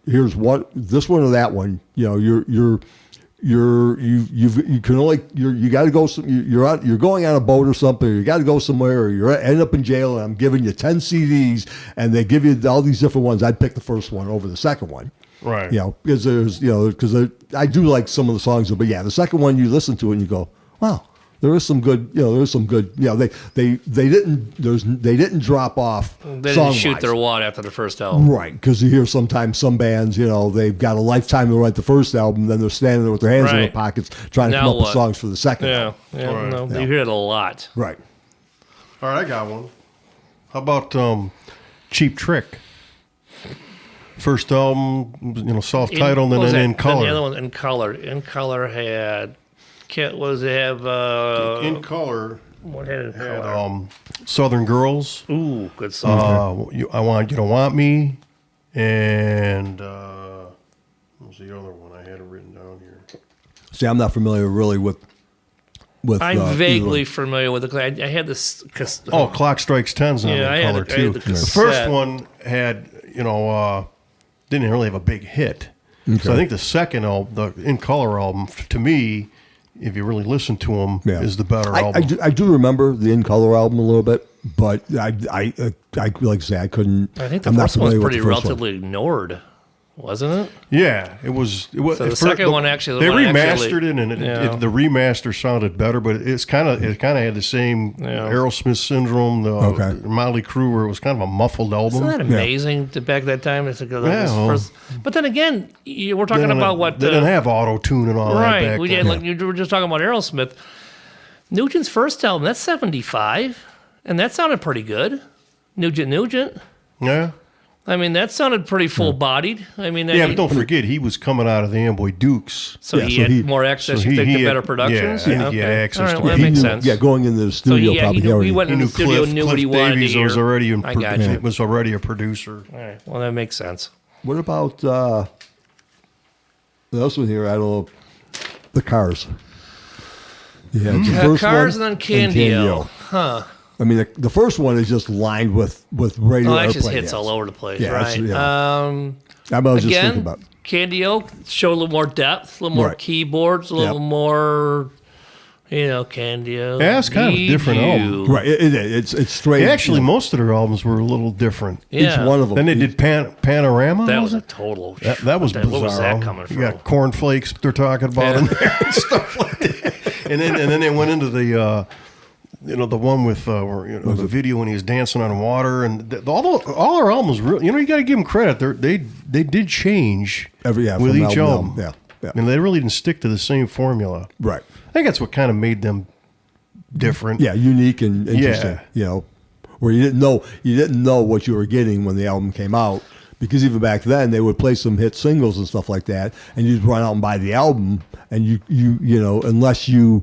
here's this one or that one, you got to go. You're going on a boat or something. Or you got to go somewhere, or you're end up in jail. And I'm giving you 10 CDs, and they give you all these different ones. I'd pick the first one over the second one. Right. Because I do like some of the songs, but yeah, the second one you listen to it and you go, wow, there is some good. They didn't drop off. They didn't shoot their wad after the first album. Right, because you hear sometimes some bands, they've got a lifetime to write the first album, then they're standing there with their hands in their Right. pockets trying to Now come up with what? songs for the second Yeah, album. yeah, Right. no, Yeah. you hear it a lot. Right. All right, I got one. How about Cheap Trick. First album, self-titled, and then In Color. Then the other one, In Color. In Color had, what does it have? In Color What had In had Color? Southern Girls. Ooh, good song. I Want You to Want Me, and what was the other one? I had it written down here. See, I'm not familiar really with. I'm vaguely familiar with it. I had this. Clock Strikes 10's on Yeah, I In had Color it- I had too. the The first cassette. one had, didn't really have a big hit. So I think the second album, the In Color album, to me, if you really listen to them, is the better album. I do remember the In Color album a little bit, but I like I say I couldn't. I think the I'm not first one's familiar with pretty the first one. relatively ignored, wasn't it? Yeah, it was. So the second one actually- they the one remastered actually- it, and yeah. the remaster sounded better, but it kind of had the same Aerosmith syndrome, the Motley Crue, where it was kind of a muffled album. Isn't that amazing to back that time? It's like well. but then again, we're talking about what they didn't have auto tune and all that right. back We then. did. Like you were just talking about Aerosmith. Nugent's first album, that's 75, and that sounded pretty good. Nugent. Yeah. I mean, that sounded pretty full-bodied. I mean, But don't forget, he was coming out of the Amboy Dukes. So he had more access. You think to better productions? Yeah, I think he had access All right, to well, it. that makes knew, sense. Yeah, going into the So studio yeah, probably he already. went in the studio, knew what he wanted Davies to hear. was already I got you. was already a producer. All right, well, that makes sense. What about the else one here? I don't know. The Cars. Yeah, the first Cars one and then Candio. Huh. I mean, the first one is just lined with radio. Oh, that just airplane hits hits. all over the place, Yeah, that's- right? yeah. I was just thinking Again, about. Candio showed a little more depth, a little more Right. keyboards, a little Yep. more, Candio. Yeah, it's kind of a Need different you. Oh, Right, it's straight. Actually, most of their albums were a little different. Yeah. each one of them. Then they did Panorama. That was a total. That was bizarre. What was that coming You from? got cornflakes they're talking about in there and stuff like that. And then they went into the the one with the video when he was dancing on water, and all our albums really, you got to give them credit. They did change with from each album. Yeah. And they really didn't stick to the same formula. Right. I think that's what kind of made them different. Yeah, unique and interesting. Yeah. Where you didn't know what you were getting when the album came out, because even back then they would play some hit singles and stuff like that, and you'd run out and buy the album, and unless you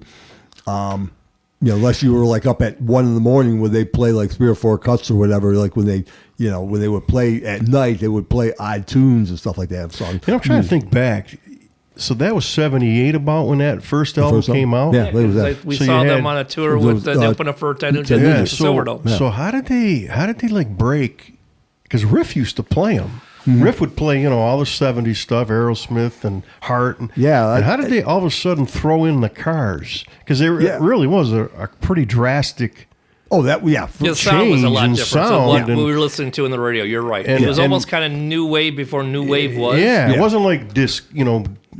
were like up at 1 a.m. where they play like 3 or 4 cuts or whatever, like when they would play at night, they would play odd tunes and stuff like that. Songs. I'm trying to think back. So that was 78 about when that first album came out? Yeah, what was that? We So saw you them had- on a tour with the open up for Ted Nugent Ted at the Nugent. Silverdome. So how did they like break? Because Riff used to play them. Riff would play, all the 70s stuff, Aerosmith and Heart. And how did they all of a sudden throw in the Cars? Because it really was a pretty drastic The sound was a lot in different than what sound, we were listening to in the radio. You're right. and- It was and- almost kind of new wave before new wave was. Yeah, it wasn't like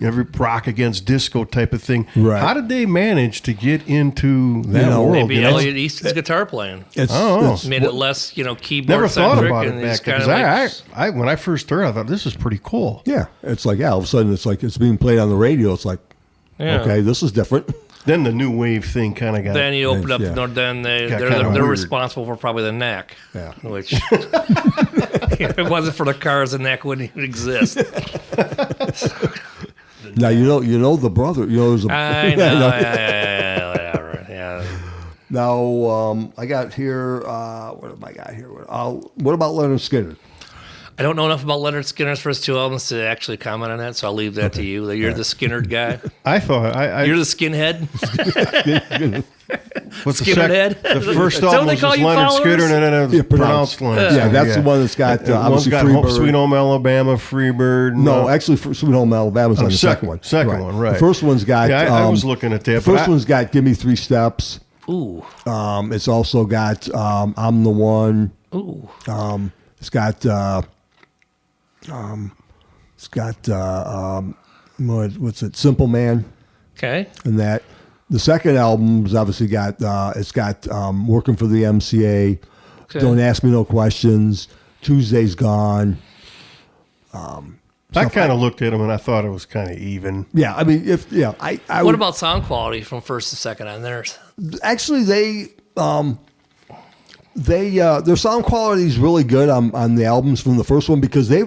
every rock against disco type of thing. Right. How did they manage to get into that world? Maybe Elliot Easton's guitar playing made it less, keyboard Never thought centric, about and it back it's then. kind of 'Cause I when I first heard it, I thought this is pretty cool. Yeah, it's like all of a sudden it's like it's being played on the radio. It's like okay, this is different. Then the new wave thing kind of got. Then you open up. Yeah. Then Got they're kinda weird. responsible for probably the neck. Yeah. Which if it wasn't for the Cars, the neck wouldn't even exist. Now the brother. There's a. I know. Yeah, whatever. Yeah. Now I got here. What have I got here? What about Leonard Skinner? I don't know enough about Leonard Skinner's first 2 albums to actually comment on that, so I'll leave that to you. You're the Skinnered guy. I thought You're the skinhead. what's Skinnerhead? The first Is that what album they was call just you, Leonard followers? Skinner, and then it was Yeah, pronounced Leonard. Yeah, that's the one that's got One's obviously got Freebird. Sweet Home Alabama, Freebird. No, actually, Sweet Home Alabama's on the second one. Second one, right. The first one's got. Yeah, I was looking at that. The first one's got "Give Me 3 Steps." Ooh. It's also got "I'm the One." Ooh. It's got. What's it? "Simple Man." Okay. And that. The second album's obviously got. It's got "Working for the MCA." Okay. "Don't Ask Me No Questions." "Tuesday's Gone." I kind of looked at them and I thought it was kind of even. Yeah, I mean, I What would, about sound quality from first to second on theirs? actually they their sound quality is really good on the albums from the first one because they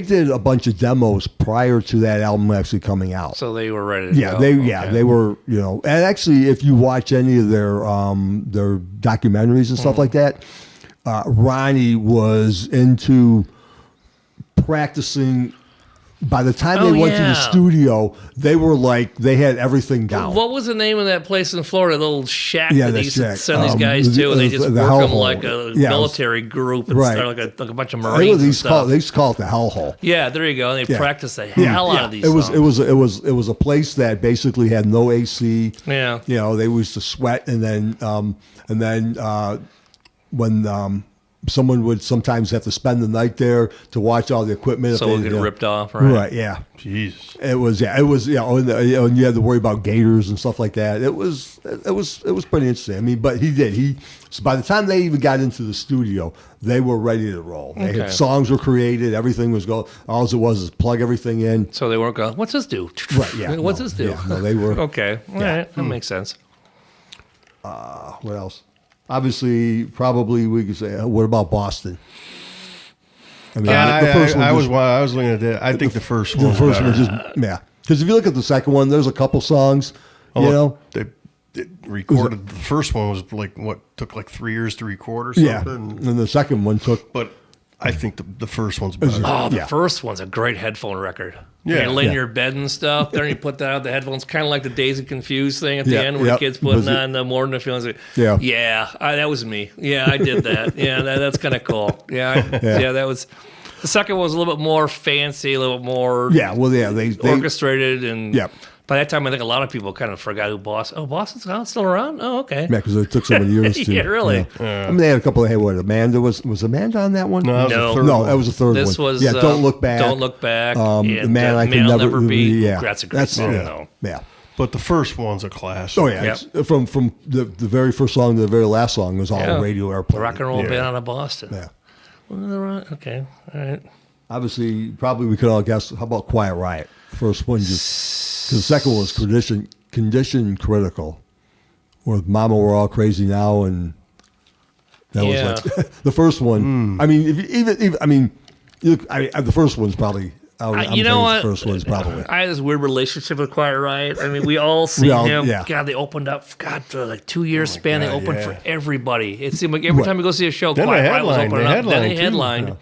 did a bunch of demos prior to that album actually coming out. So they were ready to Yeah, go. they were, and actually, if you watch any of their documentaries and stuff like that, Ronnie was into practicing. By the time they went to the studio, they were like they had everything down. What was the name of that place in Florida? The little shack Yeah, that the they used to shack. send these guys to, and they just the work them hellhole. like a Yeah, it was- military group and Right. start like a bunch of They Marines and used stuff. they used to call it the hellhole. Yeah, there you go. And they Yeah. practice the hell out of these. It was songs. it was a place that basically had no AC. Yeah. They used to sweat, and then when someone would sometimes have to spend the night there to watch all the equipment. So if we'll they, get you know, ripped off, right? Right. Yeah. Jeez. It was and you had to worry about gators and stuff like that. It was pretty interesting. I mean, but so by the time they even got into the studio, they were ready to roll. They Okay. had, songs were created, everything was going. All it was is plug everything in. So they weren't going, what's this do? Right, yeah, What's no, this do? yeah, no, they were- Okay. All right. That makes sense. What else? Obviously, probably we could say, what about Boston? I mean, the first one I just- was looking at that. I think the first one. the first one just because if you look at the second one, there's a couple songs. They recorded the first one was like what took like 3 years to record or Yeah, something. and the second one took. But I think the first one's better. Oh, the Yeah. first one's a great headphone record. Yeah. You lay in Yeah. your bed and stuff. Then you put that out the headphones, kind of like the Dazed and Confused thing at the Yeah, end where yep. the kid's putting Was it- on the More Than a Feeling. Yeah. That was me. Yeah, I did that. Yeah, that's kind of cool. Yeah, that was. The second one was a little bit more fancy, a little bit more They orchestrated, and Yep. by that time, I think a lot of people kind of forgot who Boston. Oh, Boston's still around. Oh, okay. Yeah, because it took so many years to. Yeah, really. I mean, they had a couple of. Hey, what? Amanda was Amanda on that one? No, that was No. the third No, one. that was the third This one. was yeah. Don't look back. Don't look back. The and, man I Man can I'll never be. Yeah, That's a great song. though. Yeah. But the first one's a classic. Oh yeah. It's from the very first song to the very last song was all Yeah. radio The airplane. rock and roll Yeah. band out of Boston. Yeah. Okay. All right. Obviously, probably we could all guess. How about Quiet Riot? The first one just because the second one was Condition Critical, with Mama We're All Crazy Now, and that Yeah. was like the first one. I mean, if you, even I mean, you look, the first one's probably. I'm You know saying what? The first one's probably. I had this weird relationship with Quiet Riot. I mean, we all seen all- him. yeah. God, they opened up. God, for like 2 year span, they God, opened yeah. for everybody. It seemed like every time you go see a show, Then Quiet they Riot was headlined. opening They up. Then they headlined, too. headlined.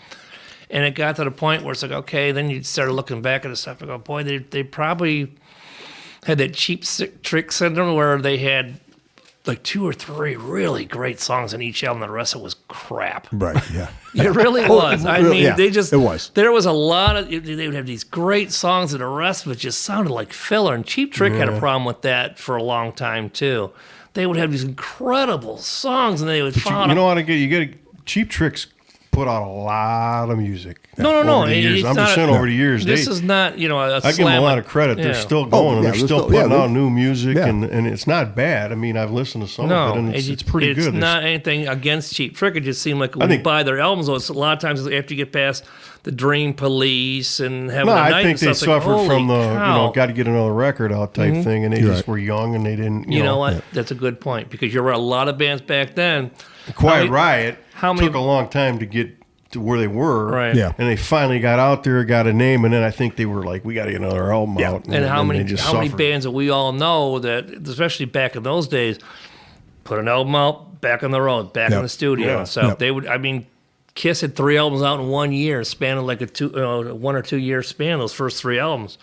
And it got to the point where it's like, okay, then you started looking back at the stuff and go, boy, they probably had that cheap trick syndrome where they had like 2 or 3 really great songs in each album. The rest of it was crap. Right. Yeah. It really was. I mean, yeah, they just it was. There was a lot of they would have these great songs, and the rest of it just sounded like filler. And Cheap Trick had a problem with that for a long time too. They would have these incredible songs, and they would You know how to get Cheap Tricks put out a lot of music. No. over the years. it's I'm not just saying over the years. This they, is not a I give them a slam lot on- of credit. They're yeah. still going, and yeah, they're they're still still- putting yeah, out new music, yeah. and it's not bad. I mean, I've listened to some of No, it, and it's pretty it's good. not anything against Cheap Trick. It just seemed like when you think- buy their albums, a lot of times after you get past the Dream Police and having No, a night I think and they stuff, like, suffered from the holy cow. got to get another record out type thing, and they You're just right. were young and they didn't. You know what? That's a good point because you're right. A lot of bands back then. Quiet How many- Riot how many- took a long time to get to where they were, Right. Yeah. And they finally got out there, got a name, and then I think they were like, "We got to get another album out." And how then many they just how many suffered. bands that we all know that, especially back in those days, put an album out, back on the road, back in Yep. the studio. Yeah. So Yep. they would. I mean, Kiss had 3 albums out in 1 year, spanning like a 1 or 2 year span. Those first 3 albums.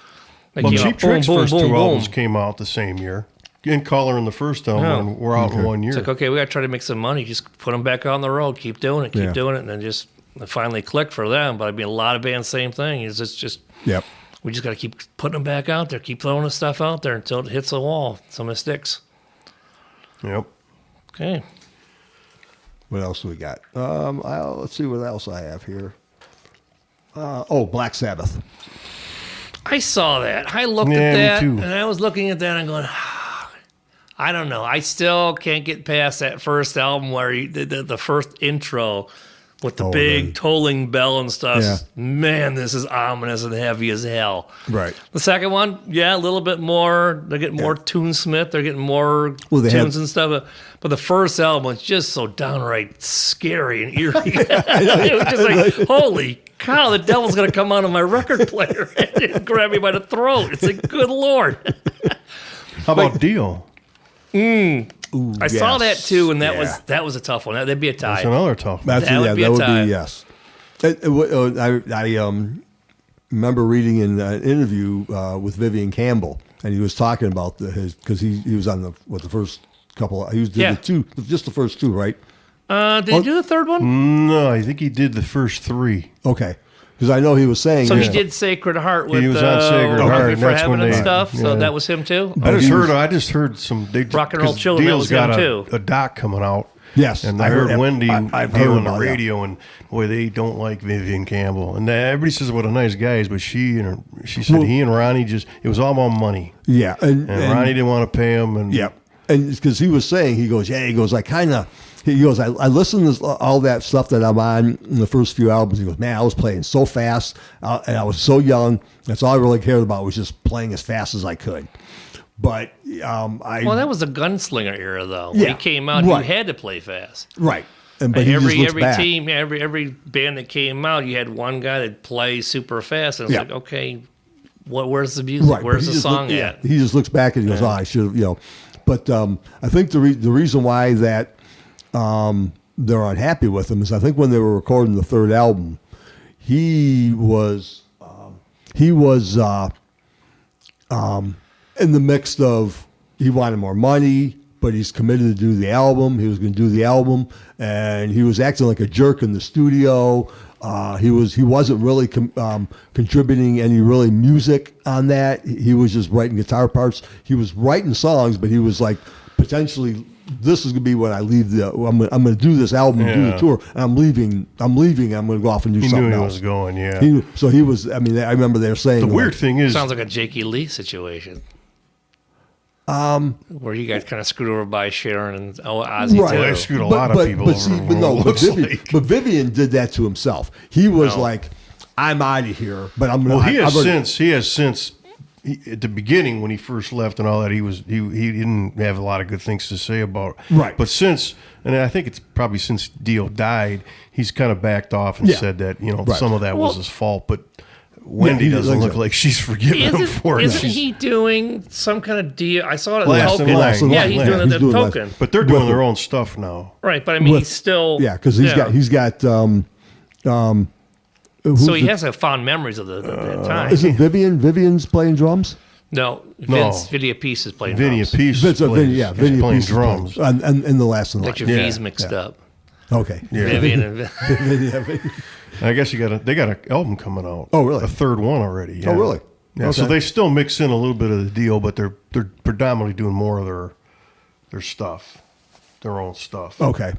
Like, Well, you know, Cheap Trick's first two boom. albums came out the same year. In Color in the first album, Yeah. and we're out in 1 year. It's like, okay, we got to try to make some money. Just put them back on the road. Keep doing it. Keep Yeah. doing it. And then just it finally clicked for them. But I mean, a lot of bands, same thing. It's just Yep. we just got to keep putting them back out there. Keep throwing the stuff out there until it hits the wall. Some of it sticks. Yep. Okay. What else do we got? Let's see what else I have here. Black Sabbath. I saw that. I looked Yeah, at me that, too. and I was looking at that and going, I don't know. I still can't get past that first album where the first intro with the Oh, big really? tolling bell and stuff. Yeah. Man, this is ominous and heavy as hell. Right. The second one, yeah, a little bit more. They're getting more tunesmith. They're getting more Well, tunes and stuff. But the first album was just so downright scary and eerie. It was just like, holy cow, the devil's going to come out of my record player and grab me by the throat. It's like, good Lord. How about Dio? Ooh, I saw that yes. too, and that Yeah. was a tough one. That'd be a tie. That's another tough one. That's, That would be a tie. yes. I remember reading in an interview with Vivian Campbell, and he was talking about his because he was on the first couple. He was did Yeah. just the first two, right? Did you do the third one? No, I think he did the first three. Okay, because I know he was saying. So he did Sacred Heart with He was on Sacred Heart, Hungry and for that's Heaven when and they- stuff. So yeah. that was him too. I he just heard some Rock and Roll 'cause Children, that Dio's was him, got too. a doc coming out. Yes, and I I heard heard- Wendy I've Dio heard on the about that. radio, and boy, they don't like Vivian Campbell. And everybody says what a nice guy is, but she said he and Ronnie it was all about money, Yeah, and Ronnie didn't want to pay him. And Yeah, and because he was saying, he goes, I listened to all that stuff that I'm on in the first few albums. He goes, man, I was playing so fast, and I was so young. That's all I really cared about was just playing as fast as I could. But Well, that was the Gunslinger era, though. When Yeah, he came out, right. you had to play fast. right, and but he just looks Every back. team, every band that came out, you had one guy that plays super fast, and it's Yeah. like, okay, where's the music? Right, Where's but the he just song look- at? He just looks back and he goes, "Oh, I should have," But I think the reason why that they're unhappy with him is I think when they were recording the third album, he was in the mix of he wanted more money, but he's committed to do the album. He was going to do the album, and he was acting like a jerk in the studio. He wasn't really contributing any really music on that. He was just writing guitar parts. He was writing songs, but he was like potentially this is going to be when I leave I'm going to do this album and do the Yeah. tour, and I'm leaving. I'm going to go off and do he something knew he else. was going. Yeah. So he was. I mean, I remember they were saying The like, weird thing is, Sounds like a Jakey Lee situation. Where you got kind of screwed over by Sharon and Ozzy Right. too. Well, I screwed a lot of people over. But Vivian did that to himself. He was No. like, "I'm out of here," but I'm going well, to. he has since at the beginning when he first left and all that, he didn't have a lot of good things to say about it. Right. But since, and I think it's probably since Dio died, he's kind of backed off and Yeah. said that Right. some of that was Well- his fault, but. Wendy he doesn't like look that. like she's forgiven him for it. Isn't She's- he doing some kind of deal? I saw it at Last the in token. line. Yeah, Last in he's line. doing He's the doing last- token. But they're doing their own stuff now. Right, but I mean, With- he's still because he's got. So he has fond memories of that time. Is it Vivian? Vivian's playing drums. No, Vince Vidia Peace is playing Vinny drums. Peace Vince, plays, Vinny he's playing Appice is drums. playing- and in the last in the Get line. your Yeah, V's mixed up. Okay. Yeah. Vivian and I guess they got an album coming out. Oh, really? A third one already. Yeah. Oh, really? Yeah. So Okay. they still mix in a little bit of the deal, but they're predominantly doing more of their stuff, their own stuff. Okay.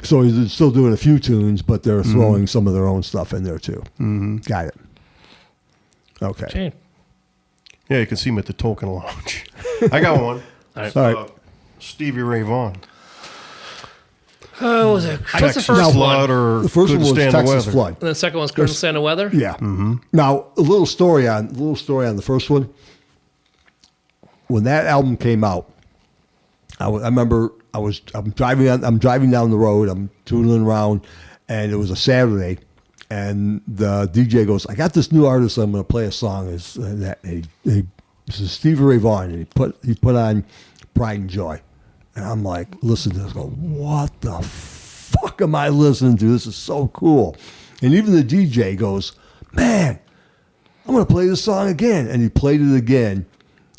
So he's still doing a few tunes, but they're throwing some of their own stuff in there too. Mm-hmm. Got it. Okay. Okay. Yeah, you can see him at the Token Lounge. I got one. All right. All right. Stevie Ray Vaughan. Oh, was it? What's the Texas first Flood one? or The first Couldn't one was Stand the Texas Weather. Flood. And the second one's Couldn't Stand the Weather? Yeah. Mm-hmm. Now a little story on the first one. When that album came out, I remember I'm driving down the road. I'm tootling around, and it was a Saturday, and the DJ goes, "I got this new artist. I'm going to play a song." This is Stevie Ray Vaughan, and he put on Pride and Joy, and I'm like, listen to this. I go, what the fuck am I listening to? This is so cool. And even the DJ goes, man, I'm going to play this song again. And he played it again.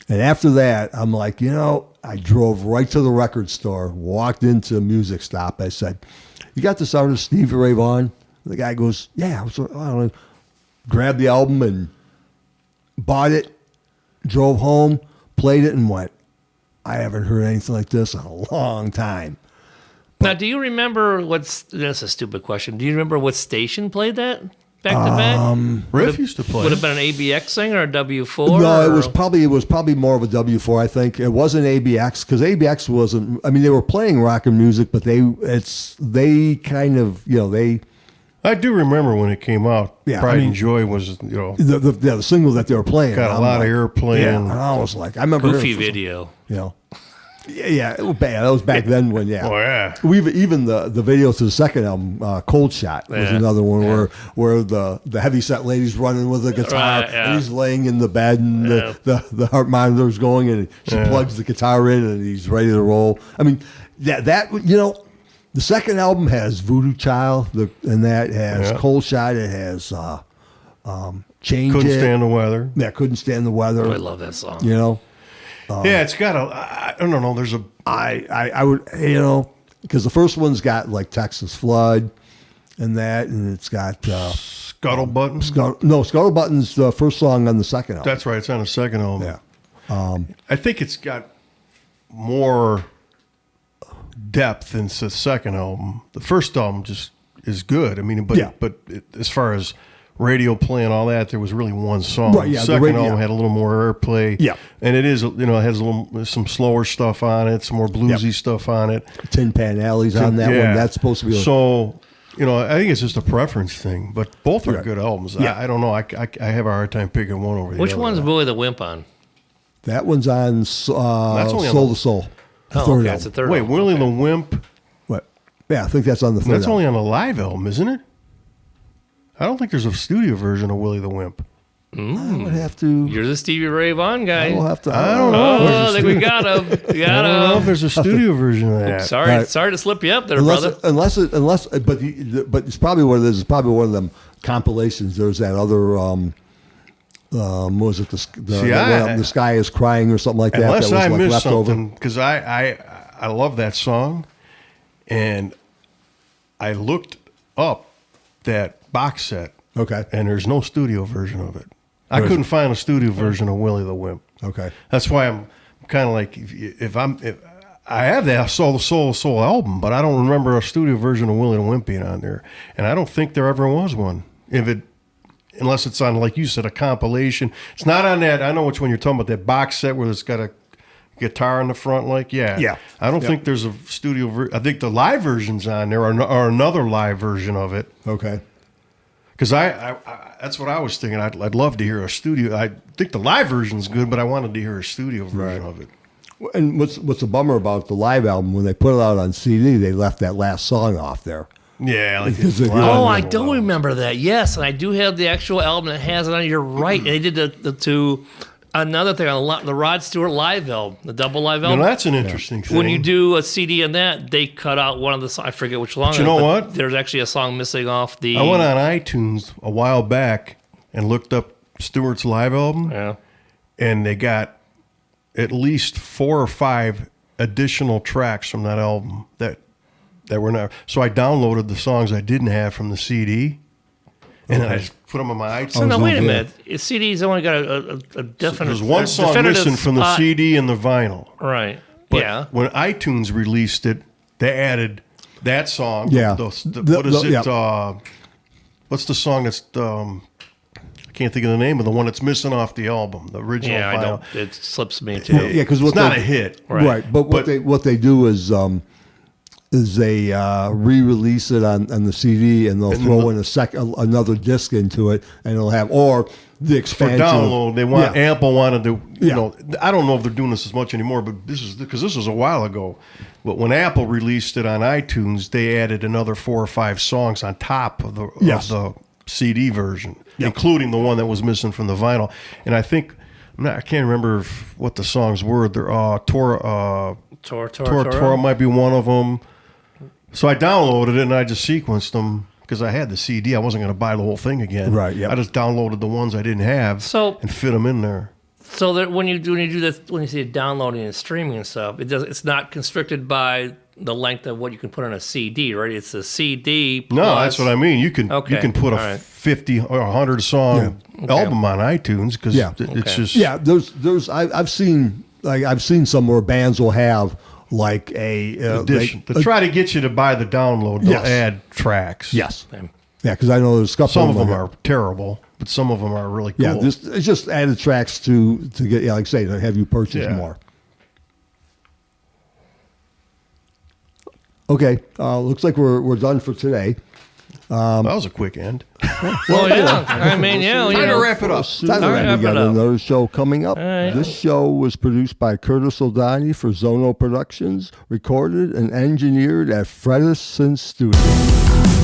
And after that, I'm like, I drove right to the record store, walked into a music stop. I said, you got this artist, Stevie Ray Vaughan? The guy goes, yeah. I don't know. Grabbed the album and bought it, drove home, played it, and went, I haven't heard anything like this in a long time. Now, do you remember that's a stupid question. Do you remember what station played that back to back? Riff used to play. Would have been an ABX thing or a W4? No, it or- was probably more of a W4. I think it wasn't ABX because ABX wasn't. I mean, they were playing rock and music, but they kind of I do remember when it came out. Yeah, Pride I mean, and Joy was, the single that they were playing got a I'm lot of airplay. Yeah, and- and I was like, I remember Goofy hearing it video. You know, yeah, it was bad. That was back then when Oh, yeah. We've even the video to the second album, Cold Shot, was Yeah. another one where the heavy set lady's running with the guitar Right, yeah. and he's laying in the bed and Yeah. the heart monitor's going and she plugs the guitar in and he's ready to roll. I mean, that you know, the second album has Voodoo Child, and that has Yeah. Cold Shot. It has Change Couldn't It. stand the weather. Yeah, Couldn't Stand the Weather. Oh, I love that song. You know, Yeah, it's got I don't know. There's a I would, you know, because the first one's got like Texas Flood and that, and it's got Scuttlebutt. Scuttlebutton's the first song on the second album. That's right. It's on the second album. Yeah. I think it's got more depth than the second album. The first album just is good. I mean, but as far as radio play and all that, there was really one song. Right, yeah, The the second radio- album had a little more airplay. Yeah. And it is, it has some slower stuff on it, some more bluesy stuff on it. Tin Pan Alley's on that Yeah. one. That's supposed to be. So, I think it's just a preference thing, but both are Right. good albums. Yeah. I don't know. I have a hard time picking one over the Which other. one's Willie the Wimp on? That one's on only on Soul the- to Soul. Oh, Third okay, album. it's the third Wait, album. Willie Okay. the Wimp? What? Yeah, I think that's on the third That's album. only on a live album, isn't it? I don't think there's a studio version of Willie the Wimp. I would have to. You're the Stevie Ray Vaughan guy. We'll have to. I don't know. Oh, I think we got him. We I got don't know if him. there's a studio version of that. Sorry, Right. sorry to slip you up there, Unless, brother. but it's probably what it is. It's probably one of them compilations. There's that other. What was it? The Sky Is Crying or something like that. Unless that was I like missed left over. something, because I love that song, and I looked up that box set, Okay. and there's no studio version of it. I couldn't find a studio version of Willie the Wimp. Okay. That's why I'm kind of like, if I have that Soul album, but I don't remember a studio version of Willie the Wimp being on there, and I don't think there ever was one. Unless it's on, like you said, a compilation. It's not on that. I know which one you're talking about. That box set where it's got a guitar in the front, Yeah. I don't think there's a studio. I think the live version's on there, or another live version of it. Okay. Because I that's what I was thinking. I'd love to hear a studio. I think the live version's good, but I wanted to hear a studio version of it. And what's a bummer about the live album, when they put it out on CD, they left that last song off there. Yeah, like Because if you- Oh, I don't remember that. Yes, and I do have the actual album that has it on. You're right. And they did the another thing on the Rod Stewart live album, the double live Now, album. that's an interesting thing. When you do a CD on that, they cut out one of the songs. I forget which song. But you know what? There's actually a song missing off the. I went on iTunes a while back and looked up Stewart's live album, Yeah. and they got at least 4 or 5 additional tracks from that album that were not. So I downloaded the songs I didn't have from the CD, and then I just put them on my iTunes. So now wait a yeah. minute. CD's only got a definite. There's one song definitive missing from the spot. CD and the vinyl. Right. But yeah. when iTunes released it, they added that song. Yeah. What is it? Yeah. What's the song that's I can't think of the name of the one that's missing off the album, the original Yeah, I vinyl. know. It slips me too. Yeah, because It's not a hit. right? But what they do is they re-release it on the CD, and they'll throw in another disc into it, and it'll have the For expansion download, they want Apple wanted to. Yeah. I don't know if they're doing this as much anymore, but this was a while ago. But when Apple released it on iTunes, they added another 4 or 5 songs on top of the CD version, including the one that was missing from the vinyl. And I think I can't remember what the songs were. They're Tora might be one of them. So I downloaded it and I just sequenced them because I had the CD. I wasn't going to buy the whole thing again. Right, yep. I just downloaded the ones I didn't have and fit them in there. So that when you do this, when you see downloading and streaming and stuff, it's not constricted by the length of what you can put on a CD, right? It's a CD. No, plus- that's what I mean. You can put a all right. 50 or 100 song album on iTunes because it's just there's I've seen somewhere bands will have like a addition to try to get you to buy the download. They'll add tracks. Yes. Yeah, because I know there's a couple. Some of them are terrible, but some of them are really cool. Yeah, it's just added tracks to get, like I say, to have you purchase more. Okay, looks like we're done for today. That was a quick end. Well, yeah. I mean, yeah. Time to wrap it up. Time to All wrap right, it. We got wrap it up. another show coming up. All right. This show was produced by Curtis O'Donnell for Zono Productions, recorded and engineered at Fredison Studios.